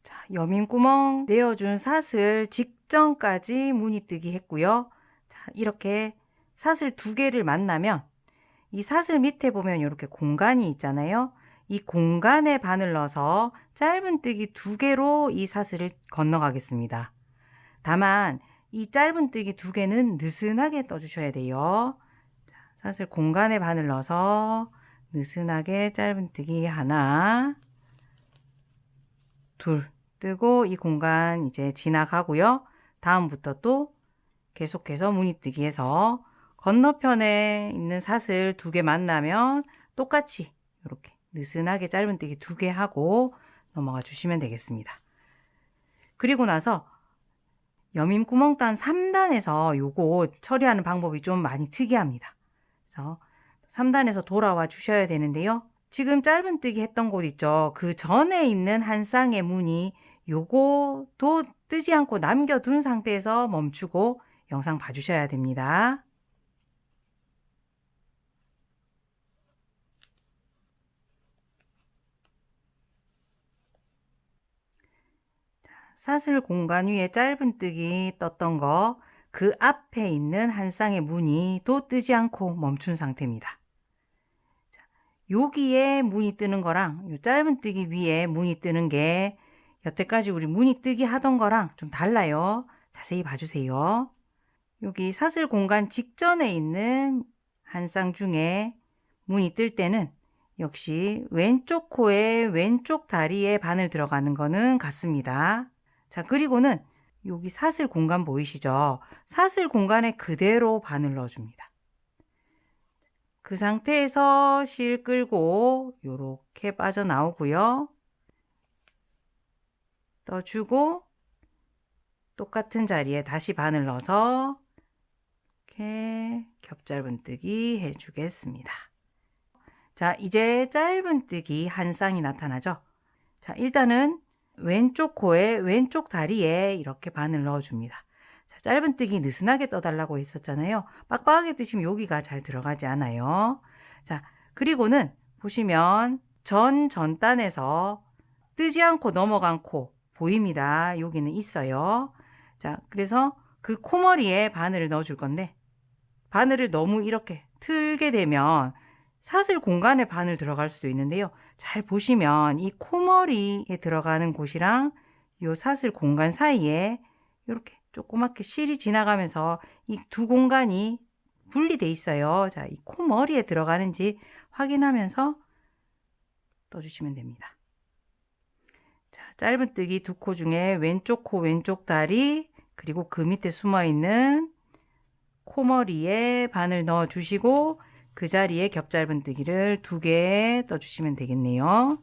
자, 여밈 구멍 내어준 사슬 직전까지 무늬뜨기 했고요. 자, 이렇게 사슬 2개를 만나면 이 사슬 밑에 보면 이렇게 공간이 있잖아요. 이 공간에 바늘 넣어서 짧은뜨기 2개로 이 사슬을 건너가겠습니다. 다만 이 짧은뜨기 2개는 느슨하게 떠주셔야 돼요. 자, 사슬 공간에 바늘 넣어서 느슨하게 짧은뜨기 하나, 둘 뜨고 이 공간 이제 지나가고요. 다음부터 또 계속해서 무늬뜨기해서 건너편에 있는 사슬 2개 만나면 똑같이 이렇게 느슨하게 짧은뜨기 2개 하고 넘어가 주시면 되겠습니다. 그리고 나서 여밈 구멍단 3단에서 요거 처리하는 방법이 좀 많이 특이합니다. 그래서 3단에서 돌아와 주셔야 되는데요. 지금 짧은뜨기 했던 곳 있죠. 그 전에 있는 한 쌍의 무늬 요거도 뜨지 않고 남겨둔 상태에서 멈추고 영상 봐주셔야 됩니다. 사슬 공간 위에 짧은뜨기 떴던 거 그 앞에 있는 한 쌍의 무늬도 뜨지 않고 멈춘 상태입니다. 여기에 무늬 뜨는 거랑 요 짧은뜨기 위에 무늬 뜨는 게 여태까지 우리 무늬 뜨기 하던 거랑 좀 달라요. 자세히 봐주세요. 여기 사슬 공간 직전에 있는 한 쌍 중에 문이 뜰 때는 역시 왼쪽 코에 왼쪽 다리에 바늘 들어가는 거는 같습니다. 자, 그리고는 여기 사슬 공간 보이시죠? 사슬 공간에 그대로 바늘 넣어줍니다. 그 상태에서 실 끌고 요렇게 빠져나오고요. 떠주고 똑같은 자리에 다시 바늘 넣어서 이렇게 겹짧은뜨기 해주겠습니다. 자, 이제 짧은뜨기 한 쌍이 나타나죠. 자, 일단은 왼쪽 코에 왼쪽 다리에 이렇게 바늘 넣어줍니다. 자, 짧은뜨기 느슨하게 떠달라고 했었잖아요. 빡빡하게 뜨시면 여기가 잘 들어가지 않아요. 자, 그리고는 보시면 전단에서 뜨지 않고 넘어간 코 보입니다. 여기는 있어요. 자, 그래서 그 코머리에 바늘을 넣어줄 건데, 바늘을 너무 이렇게 틀게 되면 사슬 공간에 바늘 들어갈 수도 있는데요. 잘 보시면 이 코머리에 들어가는 곳이랑 이 사슬 공간 사이에 이렇게 조그맣게 실이 지나가면서 이 두 공간이 분리돼 있어요. 자, 이 코머리에 들어가는지 확인하면서 떠주시면 됩니다. 자, 짧은뜨기 두 코 중에 왼쪽 코 왼쪽 다리 그리고 그 밑에 숨어있는 코머리에 바늘 넣어 주시고 그 자리에 겹짧은뜨기를 2개 떠주시면 되겠네요.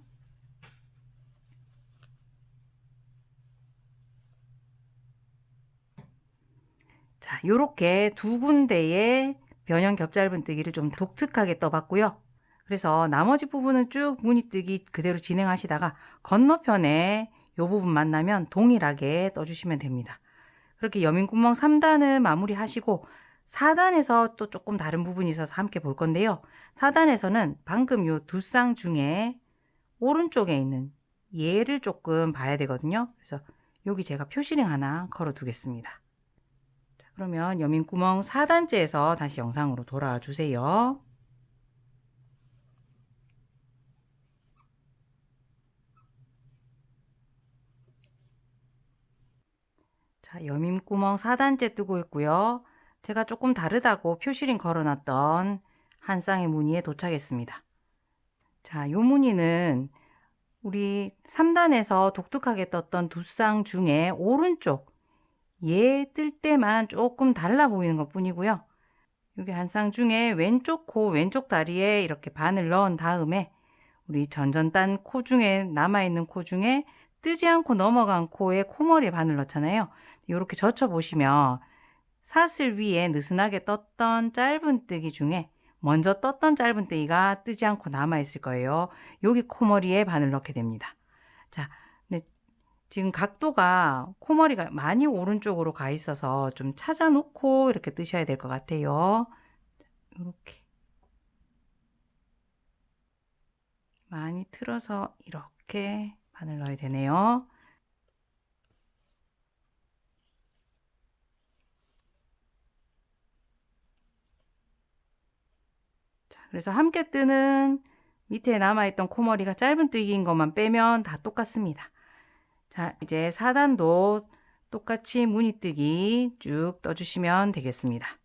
자, 요렇게 두 군데의 변형 겹짧은뜨기를 좀 독특하게 떠봤고요. 그래서 나머지 부분은 쭉 무늬뜨기 그대로 진행하시다가 건너편에 요 부분 만나면 동일하게 떠주시면 됩니다. 그렇게 여민구멍 3단은 마무리 하시고 4단에서 또 조금 다른 부분이 있어서 함께 볼 건데요. 4단에서는 방금 요 두 쌍 중에 오른쪽에 있는 얘를 조금 봐야 되거든요. 그래서 여기 제가 표시링 하나 걸어 두겠습니다. 자, 그러면 여민구멍 4단째에서 다시 영상으로 돌아와 주세요. 자, 여민구멍 4단째 뜨고 있고요. 제가 조금 다르다고 표시링 걸어놨던 한 쌍의 무늬에 도착했습니다. 자, 요 무늬는 우리 3단에서 독특하게 떴던 두 쌍 중에 오른쪽 얘 뜰 때만 조금 달라 보이는 것 뿐이고요. 여기 한 쌍 중에 왼쪽 코 왼쪽 다리에 이렇게 바늘 넣은 다음에 우리 전단 코 중에 남아있는 코 중에 뜨지 않고 넘어간 코에 코머리에 바늘 넣잖아요. 이렇게 젖혀 보시면 사슬 위에 느슨하게 떴던 짧은뜨기 중에 먼저 떴던 짧은뜨기가 뜨지 않고 남아있을 거예요. 여기 코머리에 바늘 넣게 됩니다. 자, 근데 지금 각도가 코머리가 많이 오른쪽으로 가 있어서 좀 찾아놓고 이렇게 뜨셔야 될 것 같아요. 이렇게 많이 틀어서 이렇게 바늘 넣어야 되네요. 그래서 함께 뜨는 밑에 남아있던 코머리가 짧은뜨기인 것만 빼면 다 똑같습니다. 자, 이제 4단도 똑같이 무늬뜨기 쭉 떠주시면 되겠습니다.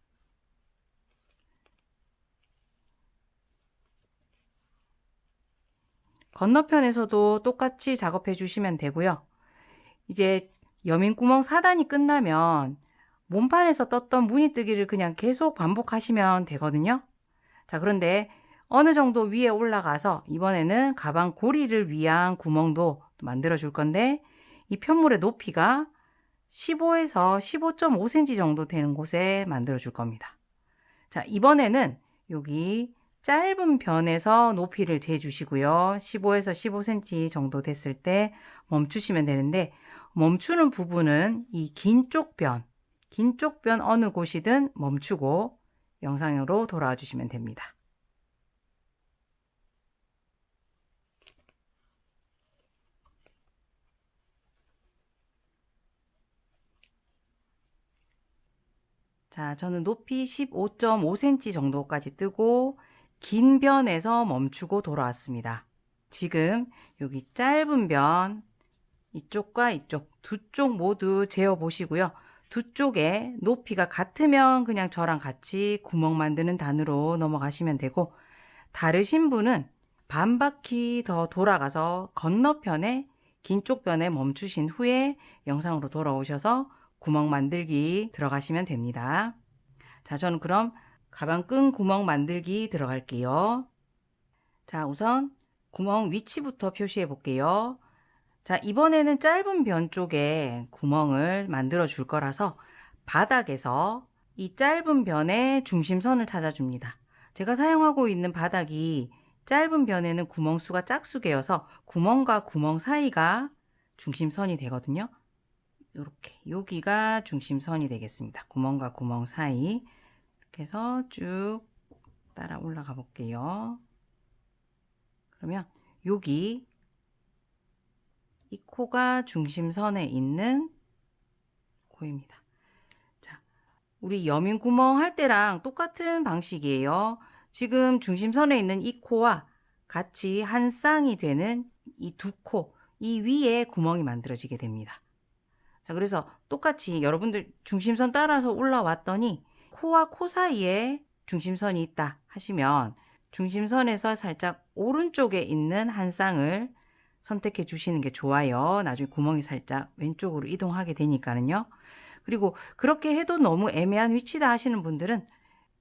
건너편에서도 똑같이 작업해 주시면 되고요. 이제 여민구멍 4단이 끝나면 몸판에서 떴던 무늬뜨기를 그냥 계속 반복하시면 되거든요. 자, 그런데 어느 정도 위에 올라가서 이번에는 가방 고리를 위한 구멍도 만들어 줄 건데 이 편물의 높이가 15에서 15.5cm 정도 되는 곳에 만들어 줄 겁니다. 자, 이번에는 여기 짧은 변에서 높이를 재주시고요. 15에서 15cm 정도 됐을 때 멈추시면 되는데 멈추는 부분은 이 긴 쪽 변 어느 곳이든 멈추고 영상으로 돌아와 주시면 됩니다. 자, 저는 높이 15.5cm 정도까지 뜨고 긴 변에서 멈추고 돌아왔습니다. 지금 여기 짧은 변 이쪽과 이쪽 두 쪽 모두 재어 보시고요. 두 쪽에 높이가 같으면 그냥 저랑 같이 구멍 만드는 단으로 넘어가시면 되고, 다르신 분은 반 바퀴 더 돌아가서 건너편에 긴 쪽 변에 멈추신 후에 영상으로 돌아오셔서 구멍 만들기 들어가시면 됩니다. 자, 저는 그럼 가방 끈 구멍 만들기 들어갈게요. 자, 우선 구멍 위치부터 표시해 볼게요. 자, 이번에는 짧은 변 쪽에 구멍을 만들어 줄 거라서 바닥에서 이 짧은 변의 중심선을 찾아줍니다. 제가 사용하고 있는 바닥이 짧은 변에는 구멍 수가 짝수개여서 구멍과 구멍 사이가 중심선이 되거든요. 이렇게 여기가 중심선이 되겠습니다. 구멍과 구멍 사이. 이렇게 해서 쭉 따라 올라가 볼게요. 그러면 여기 이 코가 중심선에 있는 코입니다. 자, 우리 여민 구멍 할 때랑 똑같은 방식이에요. 지금 중심선에 있는 이 코와 같이 한 쌍이 되는 이 두 코, 이 위에 구멍이 만들어지게 됩니다. 자, 그래서 똑같이 여러분들 중심선 따라서 올라왔더니 코와 코 사이에 중심선이 있다 하시면 중심선에서 살짝 오른쪽에 있는 한 쌍을 선택해 주시는 게 좋아요. 나중에 구멍이 살짝 왼쪽으로 이동하게 되니까는요. 그리고 그렇게 해도 너무 애매한 위치다 하시는 분들은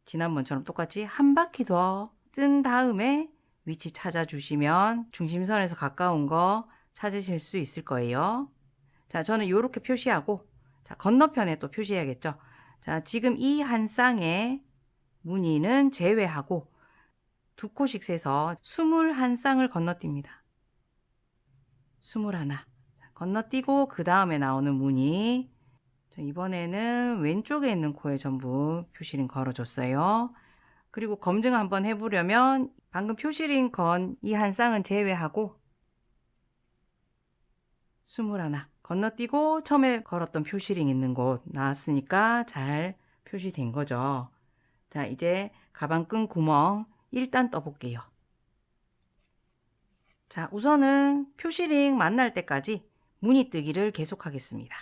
지난번처럼 똑같이 한 바퀴 더 뜬 다음에 위치 찾아주시면 중심선에서 가까운 거 찾으실 수 있을 거예요. 자, 저는 이렇게 표시하고, 자, 건너편에 또 표시해야겠죠. 자, 지금 이 한 쌍의 무늬는 제외하고 두 코씩 세서 21쌍을 건너뜁니다. 21. 건너뛰고 그 다음에 나오는 무늬. 이번에는 왼쪽에 있는 코에 전부 표시링 걸어줬어요. 그리고 검증 한번 해보려면 방금 표시링 건 이 한 쌍은 제외하고 21. 건너뛰고 처음에 걸었던 표시링 있는 곳 나왔으니까 잘 표시된 거죠. 자, 이제 가방 끈 구멍 일단 떠볼게요. 자, 우선은 표시링 만날 때까지 무늬 뜨기를 계속하겠습니다.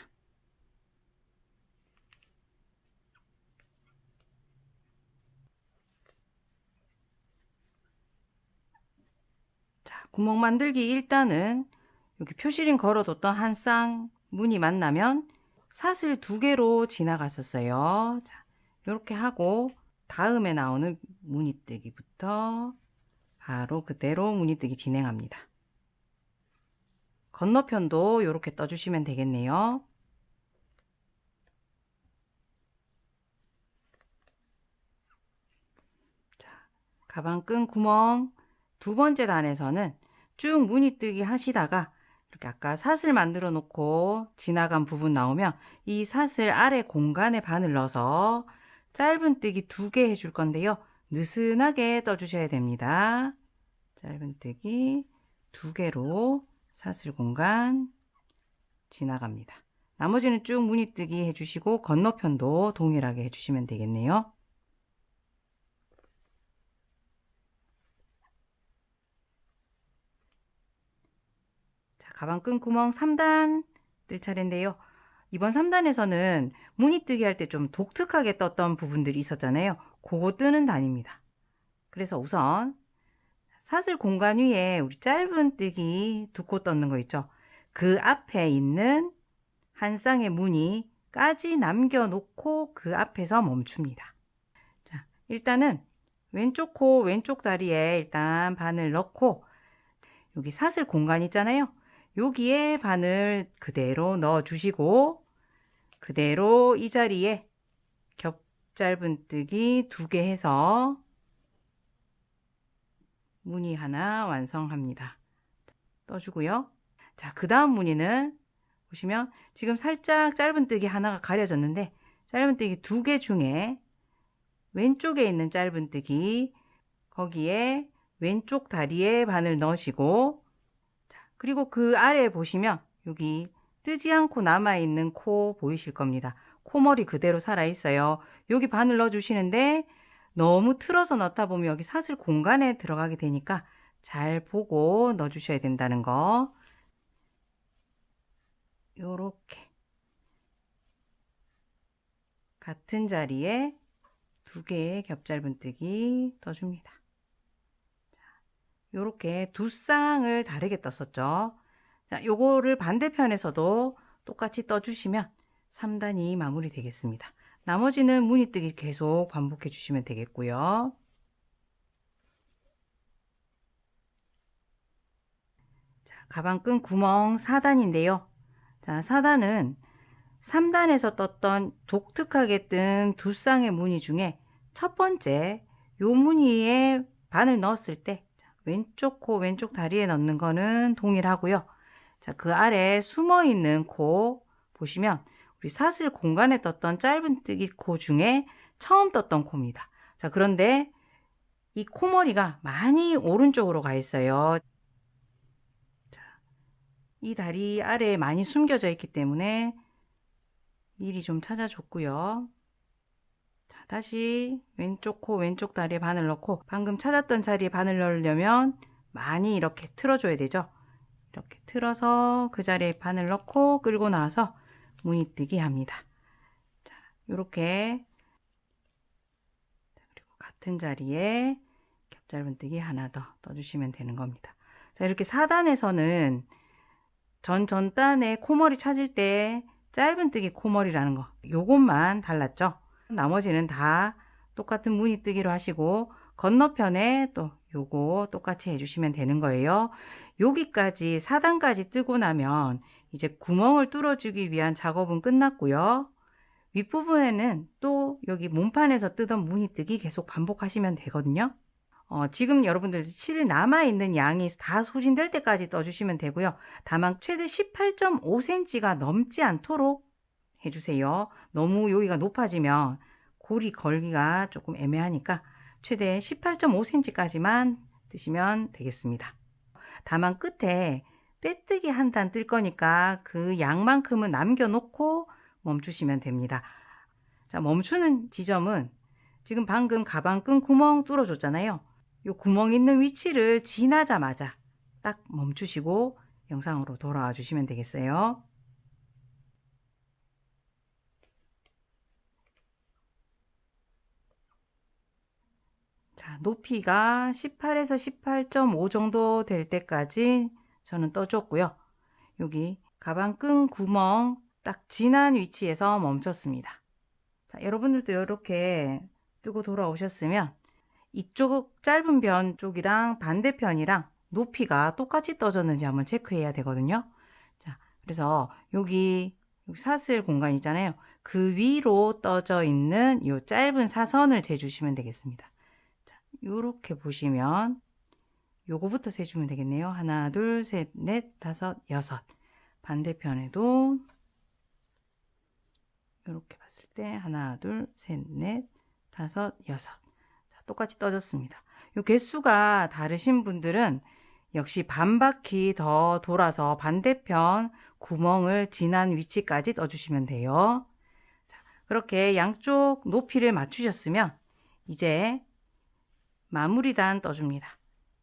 자, 구멍 만들기 일단은 여기 표시링 걸어뒀던 한 쌍 무늬 만나면 사슬 2개로 지나갔었어요. 자, 이렇게 하고 다음에 나오는 무늬뜨기부터 바로 그대로 무늬뜨기 진행합니다. 건너편도 이렇게 떠주시면 되겠네요. 자, 가방 끈 구멍 두 번째 단에서는 쭉 무늬뜨기 하시다가 이렇게 아까 사슬 만들어 놓고 지나간 부분 나오면 이 사슬 아래 공간에 바늘 넣어서 짧은 뜨기 2개 해줄 건데요. 느슨하게 떠주셔야 됩니다. 짧은 뜨기 2개로 사슬 공간 지나갑니다. 나머지는 쭉 무늬뜨기 해주시고 건너편도 동일하게 해주시면 되겠네요. 자, 가방 끈 구멍 3단 뜰 차례인데요. 이번 3단에서는 무늬뜨기 할 때 좀 독특하게 떴던 부분들이 있었잖아요. 그거 뜨는 단입니다. 그래서 우선 사슬 공간 위에 우리 짧은 뜨기 2코 떴는 거 있죠. 그 앞에 있는 한 쌍의 무늬까지 남겨놓고 그 앞에서 멈춥니다. 자, 일단은 왼쪽 코, 왼쪽 다리에 일단 바늘 넣고 여기 사슬 공간 있잖아요. 여기에 바늘 그대로 넣어주시고 그대로 이 자리에 겹 짧은 뜨기 2개 해서 무늬 하나 완성합니다. 떠주고요. 자, 그 다음 무늬는 보시면 지금 살짝 짧은 뜨기 하나가 가려졌는데 짧은 뜨기 2개 중에 왼쪽에 있는 짧은 뜨기 거기에 왼쪽 다리에 바늘 넣으시고 자, 그리고 그 아래에 보시면 여기 뜨지 않고 남아있는 코 보이실 겁니다. 코머리 그대로 살아있어요. 여기 바늘 넣어주시는데 너무 틀어서 넣다 보면 여기 사슬 공간에 들어가게 되니까 잘 보고 넣어주셔야 된다는 거. 요렇게 같은 자리에 2개의 겹짧은뜨기 떠줍니다. 요렇게 두 쌍을 다르게 떴었죠. 자, 요거를 반대편에서도 똑같이 떠주시면 3단이 마무리 되겠습니다. 나머지는 무늬뜨기 계속 반복해 주시면 되겠고요. 자, 가방끈 구멍 4단인데요. 자, 4단은 3단에서 떴던 독특하게 뜬 두 쌍의 무늬 중에 첫 번째 요 무늬에 바늘 넣었을 때 왼쪽 코 왼쪽 다리에 넣는 거는 동일하고요. 자, 그 아래 숨어 있는 코 보시면 우리 사슬 공간에 떴던 짧은뜨기 코 중에 처음 떴던 코입니다. 자, 그런데 이 코머리가 많이 오른쪽으로 가 있어요. 자, 이 다리 아래에 많이 숨겨져 있기 때문에 미리 좀 찾아줬고요. 자, 다시 왼쪽 코 왼쪽 다리에 바늘 넣고 방금 찾았던 자리에 바늘 넣으려면 많이 이렇게 틀어줘야 되죠. 이렇게 틀어서 그 자리에 바늘 넣고 끌고 나와서 무늬뜨기 합니다. 자, 요렇게 그리고 같은 자리에 겹짧은뜨기 하나 더 떠주시면 되는 겁니다. 자, 이렇게 4단에서는 전단에 코머리 찾을 때 짧은뜨기 코머리라는 거 요것만 달랐죠. 나머지는 다 똑같은 무늬뜨기로 하시고 건너편에 또 요거 똑같이 해주시면 되는 거예요. 여기까지 4단까지 뜨고 나면 이제 구멍을 뚫어주기 위한 작업은 끝났고요. 윗부분에는 또 여기 몸판에서 뜨던 무늬뜨기 계속 반복하시면 되거든요. 지금 여러분들 실 남아있는 양이 다 소진될 때까지 떠주시면 되고요. 다만 최대 18.5cm가 넘지 않도록 해주세요. 너무 여기가 높아지면 고리 걸기가 조금 애매하니까 최대 18.5cm까지만 뜨시면 되겠습니다. 다만 끝에 빼뜨기 한 단 뜰 거니까 그 양만큼은 남겨놓고 멈추시면 됩니다. 자, 멈추는 지점은 지금 방금 가방끈 구멍 뚫어줬잖아요. 요 구멍 있는 위치를 지나자마자 딱 멈추시고 영상으로 돌아와 주시면 되겠어요. 자, 높이가 18에서 18.5 정도 될 때까지 저는 떠줬고요. 여기 가방끈 구멍 딱 지난 위치에서 멈췄습니다. 자, 여러분들도 이렇게 뜨고 돌아오셨으면 이쪽 짧은 변 쪽이랑 반대편이랑 높이가 똑같이 떠졌는지 한번 체크해야 되거든요. 자, 그래서 여기 사슬 공간 있잖아요. 그 위로 떠져 있는 이 짧은 사선을 재주시면 되겠습니다. 자, 요렇게 보시면 요거부터 세주면 되겠네요. 하나, 둘, 셋, 넷, 다섯, 여섯. 반대편에도 이렇게 봤을 때 하나, 둘, 셋, 넷, 다섯, 여섯. 자, 똑같이 떠졌습니다. 요 개수가 다르신 분들은 역시 반 바퀴 더 돌아서 반대편 구멍을 지난 위치까지 떠주시면 돼요. 자, 그렇게 양쪽 높이를 맞추셨으면 이제 마무리 단 떠줍니다.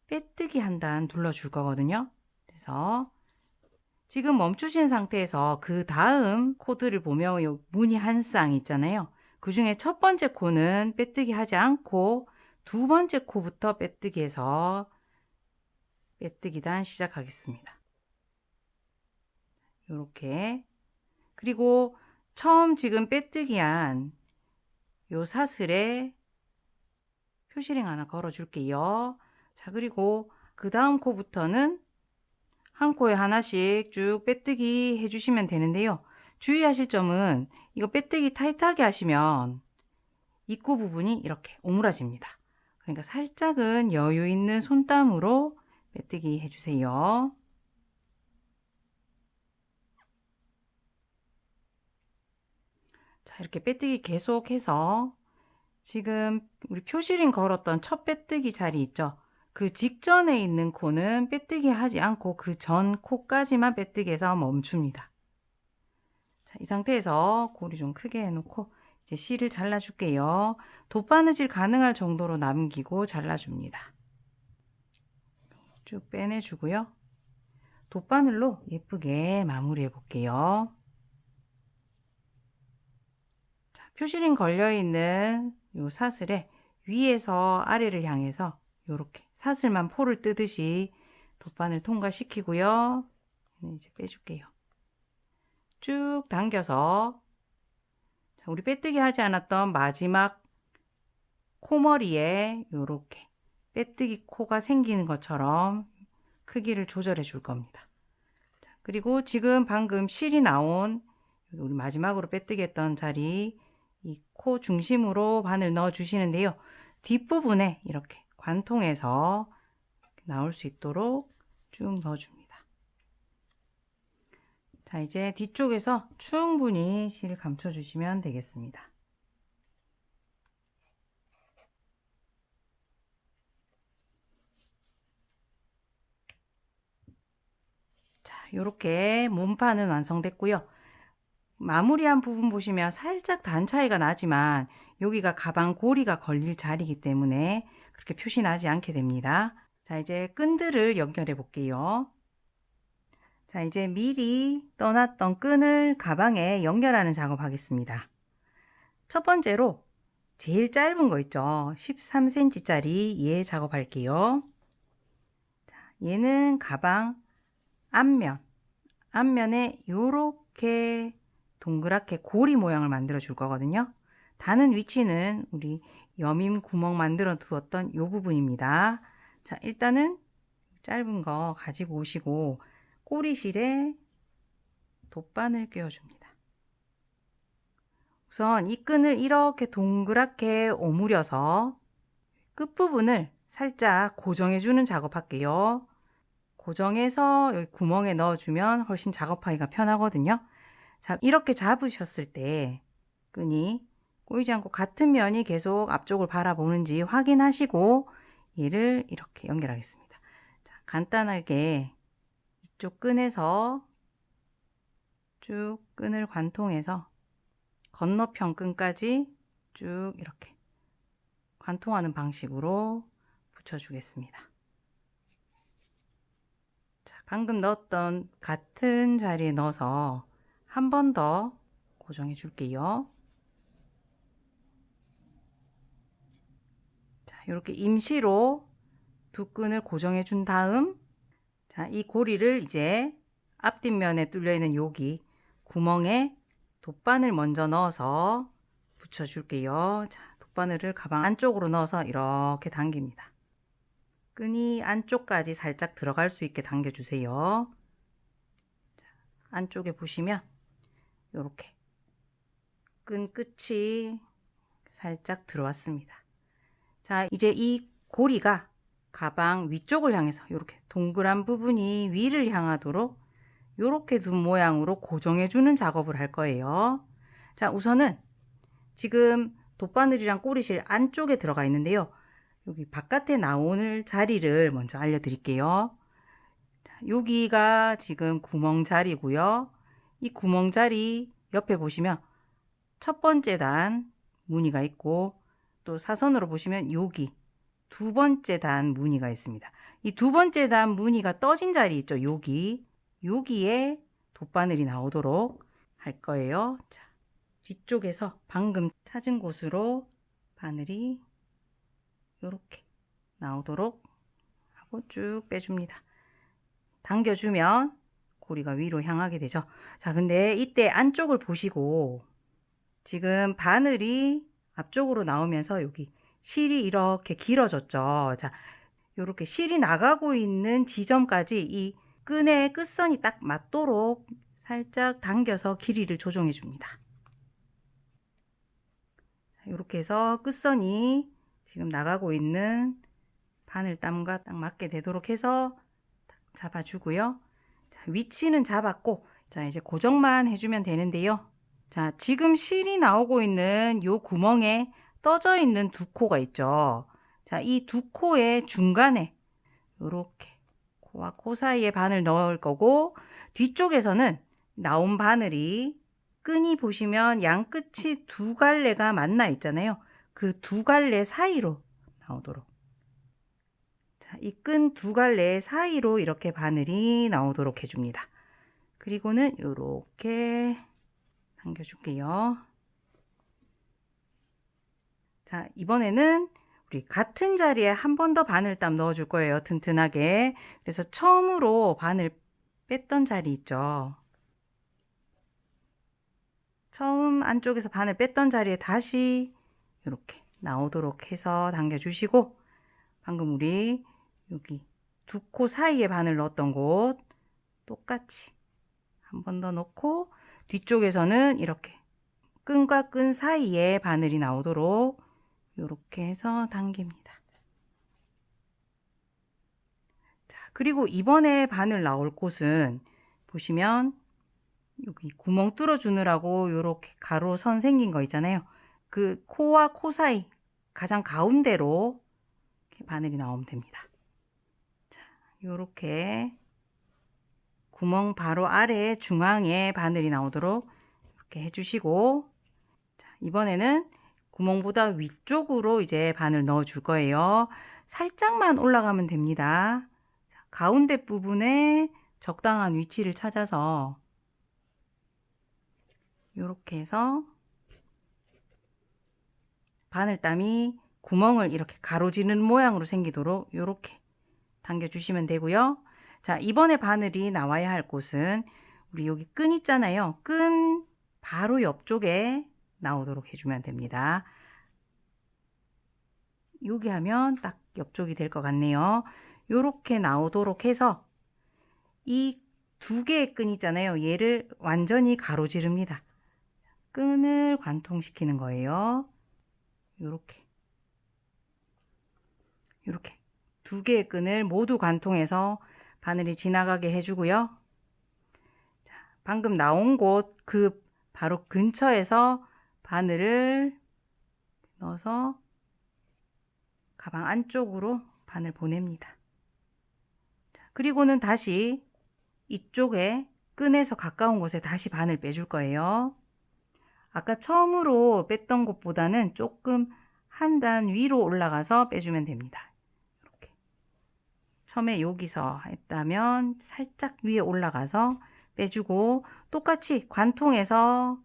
빼뜨기 한 단 둘러줄 거거든요. 그래서 지금 멈추신 상태에서 그 다음 코드를 보면 요 무늬 한 쌍 있잖아요. 그 중에 첫 번째 코는 빼뜨기 하지 않고 두 번째 코부터 빼뜨기 해서 빼뜨기 단 시작하겠습니다. 요렇게. 그리고 처음 지금 빼뜨기한 요 사슬에 표시링 하나 걸어 줄게요. 자, 그리고 그 다음 코부터는 한 코에 하나씩 쭉 빼뜨기 해주시면 되는데요. 주의하실 점은 이거 빼뜨기 타이트하게 하시면 입구 부분이 이렇게 오므라집니다. 그러니까 살짝은 여유 있는 손땀으로 빼뜨기 해주세요. 자, 이렇게 빼뜨기 계속해서 지금 우리 표시링 걸었던 첫 빼뜨기 자리 있죠? 그 직전에 있는 코는 빼뜨기 하지 않고 그 전 코까지만 빼뜨기해서 멈춥니다. 자, 이 상태에서 고리 좀 크게 해놓고 이제 실을 잘라줄게요. 돗바느질 가능할 정도로 남기고 잘라줍니다. 쭉 빼내주고요. 돗바늘로 예쁘게 마무리해 볼게요. 자, 표시링 걸려있는 요 사슬에 위에서 아래를 향해서 요렇게 사슬만 포를 뜨듯이 돗바늘 통과시키고요. 이제 빼줄게요. 쭉 당겨서 우리 빼뜨기 하지 않았던 마지막 코머리에 요렇게 빼뜨기 코가 생기는 것처럼 크기를 조절해 줄 겁니다. 그리고 지금 방금 실이 나온 우리 마지막으로 빼뜨기 했던 자리 이 코 중심으로 바늘 넣어 주시는데요. 뒷부분에 이렇게 관통해서 나올 수 있도록 쭉 넣어 줍니다. 자, 이제 뒤쪽에서 충분히 실을 감춰 주시면 되겠습니다. 자, 요렇게 몸판은 완성됐고요. 마무리한 부분 보시면 살짝 단 차이가 나지만 여기가 가방 고리가 걸릴 자리이기 때문에 그렇게 표시 나지 않게 됩니다. 자, 이제 끈들을 연결해 볼게요. 자, 이제 미리 떠났던 끈을 가방에 연결하는 작업 하겠습니다. 첫 번째로 제일 짧은 거 있죠. 13cm 짜리 얘 작업할게요. 자, 얘는 가방 앞면에 요렇게 동그랗게 고리 모양을 만들어 줄 거거든요. 다는 위치는 우리 여밈 구멍 만들어 두었던 요 부분입니다. 자, 일단은 짧은 거 가지고 오시고 꼬리실에 돗바늘 꿰어줍니다. 우선 이 끈을 이렇게 동그랗게 오므려서 끝부분을 살짝 고정해 주는 작업할게요. 고정해서 여기 구멍에 넣어주면 훨씬 작업하기가 편하거든요. 자, 이렇게 잡으셨을 때 끈이 꼬이지 않고 같은 면이 계속 앞쪽을 바라보는지 확인하시고 얘를 이렇게 연결하겠습니다. 자, 간단하게 이쪽 끈에서 쭉 끈을 관통해서 건너편 끈까지 쭉 이렇게 관통하는 방식으로 붙여주겠습니다. 자, 방금 넣었던 같은 자리에 넣어서 한 번 더 고정해 줄게요. 자, 이렇게 임시로 두 끈을 고정해 준 다음, 자, 이 고리를 이제 앞뒷면에 뚫려 있는 여기 구멍에 돗바늘 먼저 넣어서 붙여 줄게요. 자, 돗바늘을 가방 안쪽으로 넣어서 이렇게 당깁니다. 끈이 안쪽까지 살짝 들어갈 수 있게 당겨 주세요. 자, 안쪽에 보시면 이렇게 끈 끝이 살짝 들어왔습니다. 자, 이제 이 고리가 가방 위쪽을 향해서 이렇게 동그란 부분이 위를 향하도록 이렇게 둔 모양으로 고정해 주는 작업을 할 거예요. 자, 우선은 지금 돗바늘이랑 꼬리실 안쪽에 들어가 있는데요. 여기 바깥에 나오는 자리를 먼저 알려드릴게요. 자, 여기가 지금 구멍 자리고요. 이 구멍 자리 옆에 보시면 첫 번째 단 무늬가 있고 또 사선으로 보시면 여기 두 번째 단 무늬가 있습니다. 이 두 번째 단 무늬가 떠진 자리 있죠. 여기에 돗바늘이 나오도록 할 거예요. 자, 뒤쪽에서 방금 찾은 곳으로 바늘이 이렇게 나오도록 하고 쭉 빼줍니다. 당겨주면 고리가 위로 향하게 되죠. 자, 근데 이때 안쪽을 보시고 지금 바늘이 앞쪽으로 나오면서 여기 실이 이렇게 길어졌죠. 자, 이렇게 실이 나가고 있는 지점까지 이 끈의 끝선이 딱 맞도록 살짝 당겨서 길이를 조정해 줍니다. 이렇게 해서 끝선이 지금 나가고 있는 바늘땀과 딱 맞게 되도록 해서 잡아주고요. 자, 위치는 잡았고, 자, 이제 고정만 해주면 되는데요. 자, 지금 실이 나오고 있는 요 구멍에 떠져 있는 두 코가 있죠. 자, 이 두 코의 중간에 이렇게 코와 코 사이에 바늘 넣을 거고, 뒤쪽에서는 나온 바늘이 끈이 보시면 양 끝이 두 갈래가 만나 있잖아요. 그 두 갈래 사이로 나오도록. 자, 이 끈 두 갈래 사이로 이렇게 바늘이 나오도록 해줍니다. 그리고는 이렇게 당겨줄게요. 자, 이번에는 우리 같은 자리에 한 번 더 바늘땀 넣어줄 거예요. 튼튼하게. 그래서 처음으로 바늘 뺐던 자리 있죠. 처음 안쪽에서 바늘 뺐던 자리에 다시 이렇게 나오도록 해서 당겨주시고, 방금 우리 여기 두 코 사이에 바늘 넣었던 곳 똑같이 한 번 더 넣고, 뒤쪽에서는 이렇게 끈과 끈 사이에 바늘이 나오도록 이렇게 해서 당깁니다. 자, 그리고 이번에 바늘 나올 곳은 보시면 여기 구멍 뚫어주느라고 이렇게 가로선 생긴 거 있잖아요. 그 코와 코 사이 가장 가운데로 이렇게 바늘이 나오면 됩니다. 자, 이렇게 구멍 바로 아래 중앙에 바늘이 나오도록 이렇게 해주시고, 자, 이번에는 구멍보다 위쪽으로 이제 바늘 넣어 줄 거예요. 살짝만 올라가면 됩니다. 자, 가운데 부분에 적당한 위치를 찾아서 이렇게 해서 바늘땀이 구멍을 이렇게 가로지르는 모양으로 생기도록 이렇게 당겨주시면 되고요. 자, 이번에 바늘이 나와야 할 곳은 우리 여기 끈 있잖아요. 끈 바로 옆쪽에 나오도록 해주면 됩니다. 여기 하면 딱 옆쪽이 될 것 같네요. 이렇게 나오도록 해서 이 두 개의 끈 있잖아요. 얘를 완전히 가로지릅니다. 끈을 관통시키는 거예요. 이렇게 두 개의 끈을 모두 관통해서 바늘이 지나가게 해주고요. 자, 방금 나온 곳 그 바로 근처에서 바늘을 넣어서 가방 안쪽으로 바늘 보냅니다. 자, 그리고는 다시 이쪽에 끈에서 가까운 곳에 다시 바늘 빼줄 거예요. 아까 처음으로 뺐던 곳보다는 조금 한 단 위로 올라가서 빼주면 됩니다. 이렇게 처음에 여기서 했다면 살짝 위에 올라가서 빼주고, 똑같이 관통해서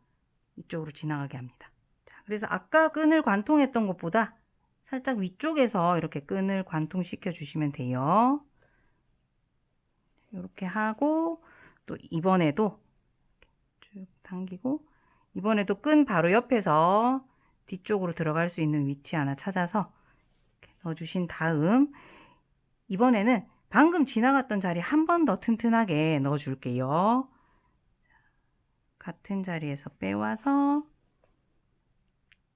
이쪽으로 지나가게 합니다. 자, 그래서 아까 끈을 관통했던 것보다 살짝 위쪽에서 이렇게 끈을 관통시켜 주시면 돼요. 이렇게 하고, 또 이번에도 쭉 당기고, 이번에도 끈 바로 옆에서 뒤쪽으로 들어갈 수 있는 위치 하나 찾아서 이렇게 넣어주신 다음, 이번에는 방금 지나갔던 자리 한 번 더 튼튼하게 넣어줄게요. 같은 자리에서 빼와서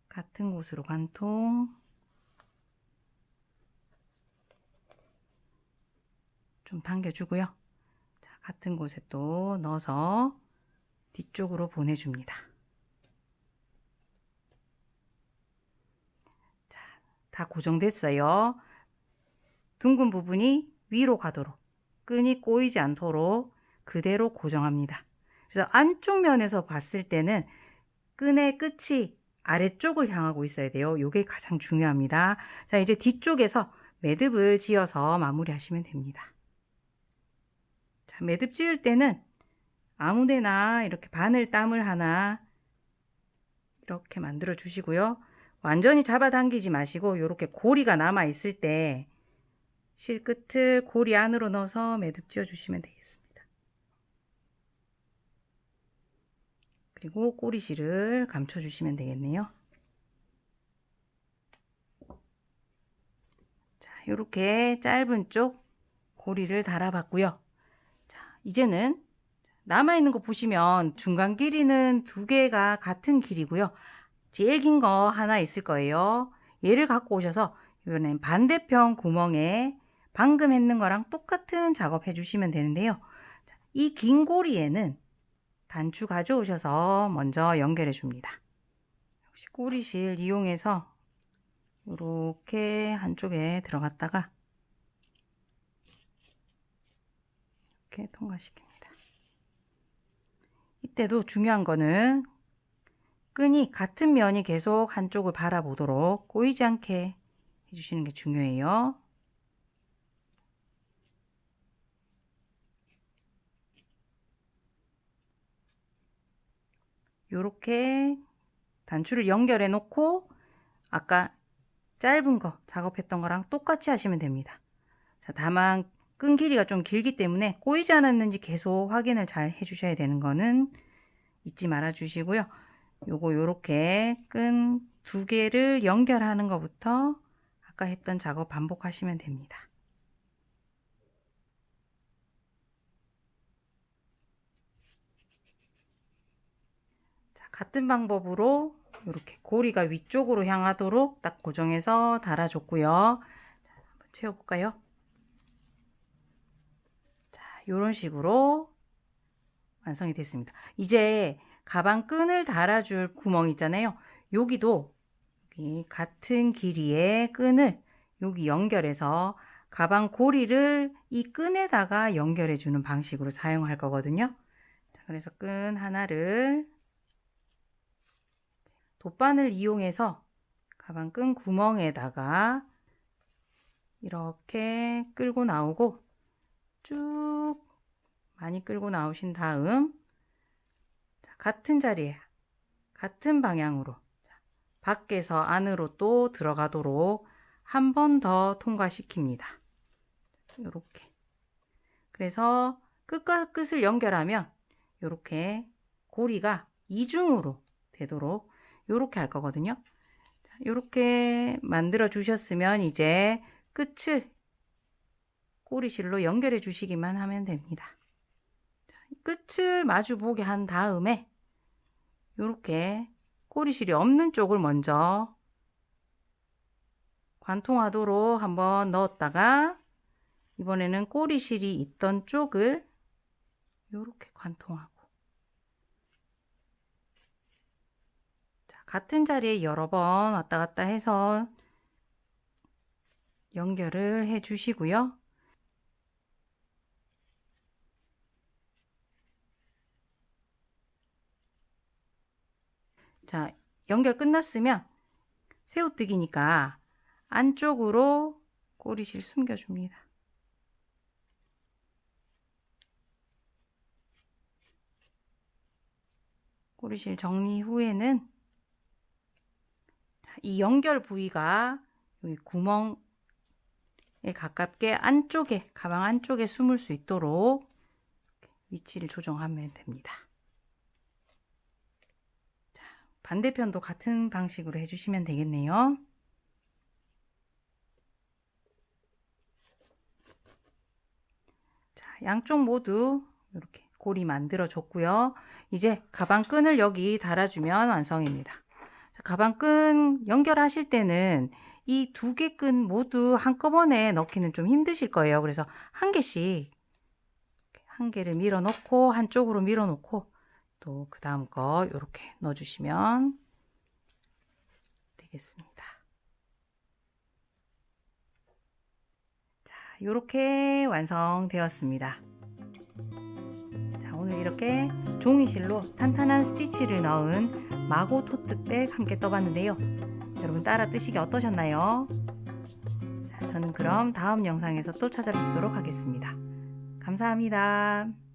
같은 곳으로 관통, 좀 당겨주고요. 자, 같은 곳에 또 넣어서 뒤쪽으로 보내줍니다. 자, 다 고정됐어요. 둥근 부분이 위로 가도록, 끈이 꼬이지 않도록 그대로 고정합니다. 그래서 안쪽 면에서 봤을 때는 끈의 끝이 아래쪽을 향하고 있어야 돼요. 이게 가장 중요합니다. 자, 이제 뒤쪽에서 매듭을 지어서 마무리하시면 됩니다. 자, 매듭 지을 때는 아무데나 이렇게 바늘땀을 하나 이렇게 만들어 주시고요. 완전히 잡아당기지 마시고 이렇게 고리가 남아 있을 때 실끝을 고리 안으로 넣어서 매듭 지어 주시면 되겠습니다. 그리고 꼬리실을 감춰 주시면 되겠네요. 자, 이렇게 짧은 쪽 고리를 달아봤고요. 자, 이제는 남아있는 거 보시면 중간 길이는 두 개가 같은 길이고요. 제일 긴 거 하나 있을 거예요. 얘를 갖고 오셔서 이번엔 반대편 구멍에 방금 했는 거랑 똑같은 작업 해주시면 되는데요. 이 긴 고리에는 단추 가져오셔서 먼저 연결해 줍니다. 역시 꼬리실 이용해서 이렇게 한쪽에 들어갔다가 이렇게 통과시킵니다. 이때도 중요한 거는 끈이 같은 면이 계속 한쪽을 바라보도록 꼬이지 않게 해주시는 게 중요해요. 이렇게 단추를 연결해 놓고 아까 짧은 거 작업했던 거랑 똑같이 하시면 됩니다. 자, 다만 끈 길이가 좀 길기 때문에 꼬이지 않았는지 계속 확인을 잘 해주셔야 되는 거는 잊지 말아 주시고요. 요거 요렇게 끈 2개를 연결하는 것부터 아까 했던 작업 반복하시면 됩니다. 자, 같은 방법으로 이렇게 고리가 위쪽으로 향하도록 딱 고정해서 달아줬고요. 자, 한번 채워볼까요? 자, 이런 식으로 완성이 됐습니다. 이제 가방 끈을 달아줄 구멍 있잖아요. 여기도 여기 같은 길이의 끈을 여기 연결해서 가방 고리를 이 끈에다가 연결해 주는 방식으로 사용할 거거든요. 자, 그래서 끈 하나를 돗바늘 이용해서 가방 끈 구멍에다가 이렇게 끌고 나오고 쭉 많이 끌고 나오신 다음 자, 같은 자리에 같은 방향으로 자, 밖에서 안으로 또 들어가도록 한 번 더 통과시킵니다. 이렇게 그래서 끝과 끝을 연결하면 이렇게 고리가 이중으로 되도록 이렇게 할 거거든요. 이렇게 만들어 주셨으면 이제 끝을 꼬리실로 연결해 주시기만 하면 됩니다. 끝을 마주 보게 한 다음에 이렇게 꼬리실이 없는 쪽을 먼저 관통하도록 한번 넣었다가 이번에는 꼬리실이 있던 쪽을 이렇게 관통하고 자, 같은 자리에 여러 번 왔다 갔다 해서 연결을 해 주시고요. 자, 연결 끝났으면 새우뜨기니까 안쪽으로 꼬리실 숨겨줍니다. 꼬리실 정리 후에는 이 연결 부위가 여기 구멍에 가깝게 안쪽에 가방 안쪽에 숨을 수 있도록 위치를 조정하면 됩니다. 자, 반대편도 같은 방식으로 해주시면 되겠네요. 자, 양쪽 모두 이렇게 고리 만들어 줬고요. 이제 가방 끈을 여기 달아주면 완성입니다. 자, 가방 끈 연결하실 때는 이 2개 끈 모두 한꺼번에 넣기는 좀 힘드실 거예요. 그래서 한 개씩 한 개를 밀어 넣고 한쪽으로 밀어 놓고 또 그 다음 거 이렇게 넣어 주시면 되겠습니다. 자, 이렇게 완성되었습니다. 자, 오늘 이렇게 종이실로 탄탄한 스티치를 넣은 마고 토트백 함께 떠봤는데요. 여러분 따라 뜨시기 어떠셨나요? 자, 저는 그럼 다음 영상에서 또 찾아뵙도록 하겠습니다. 감사합니다.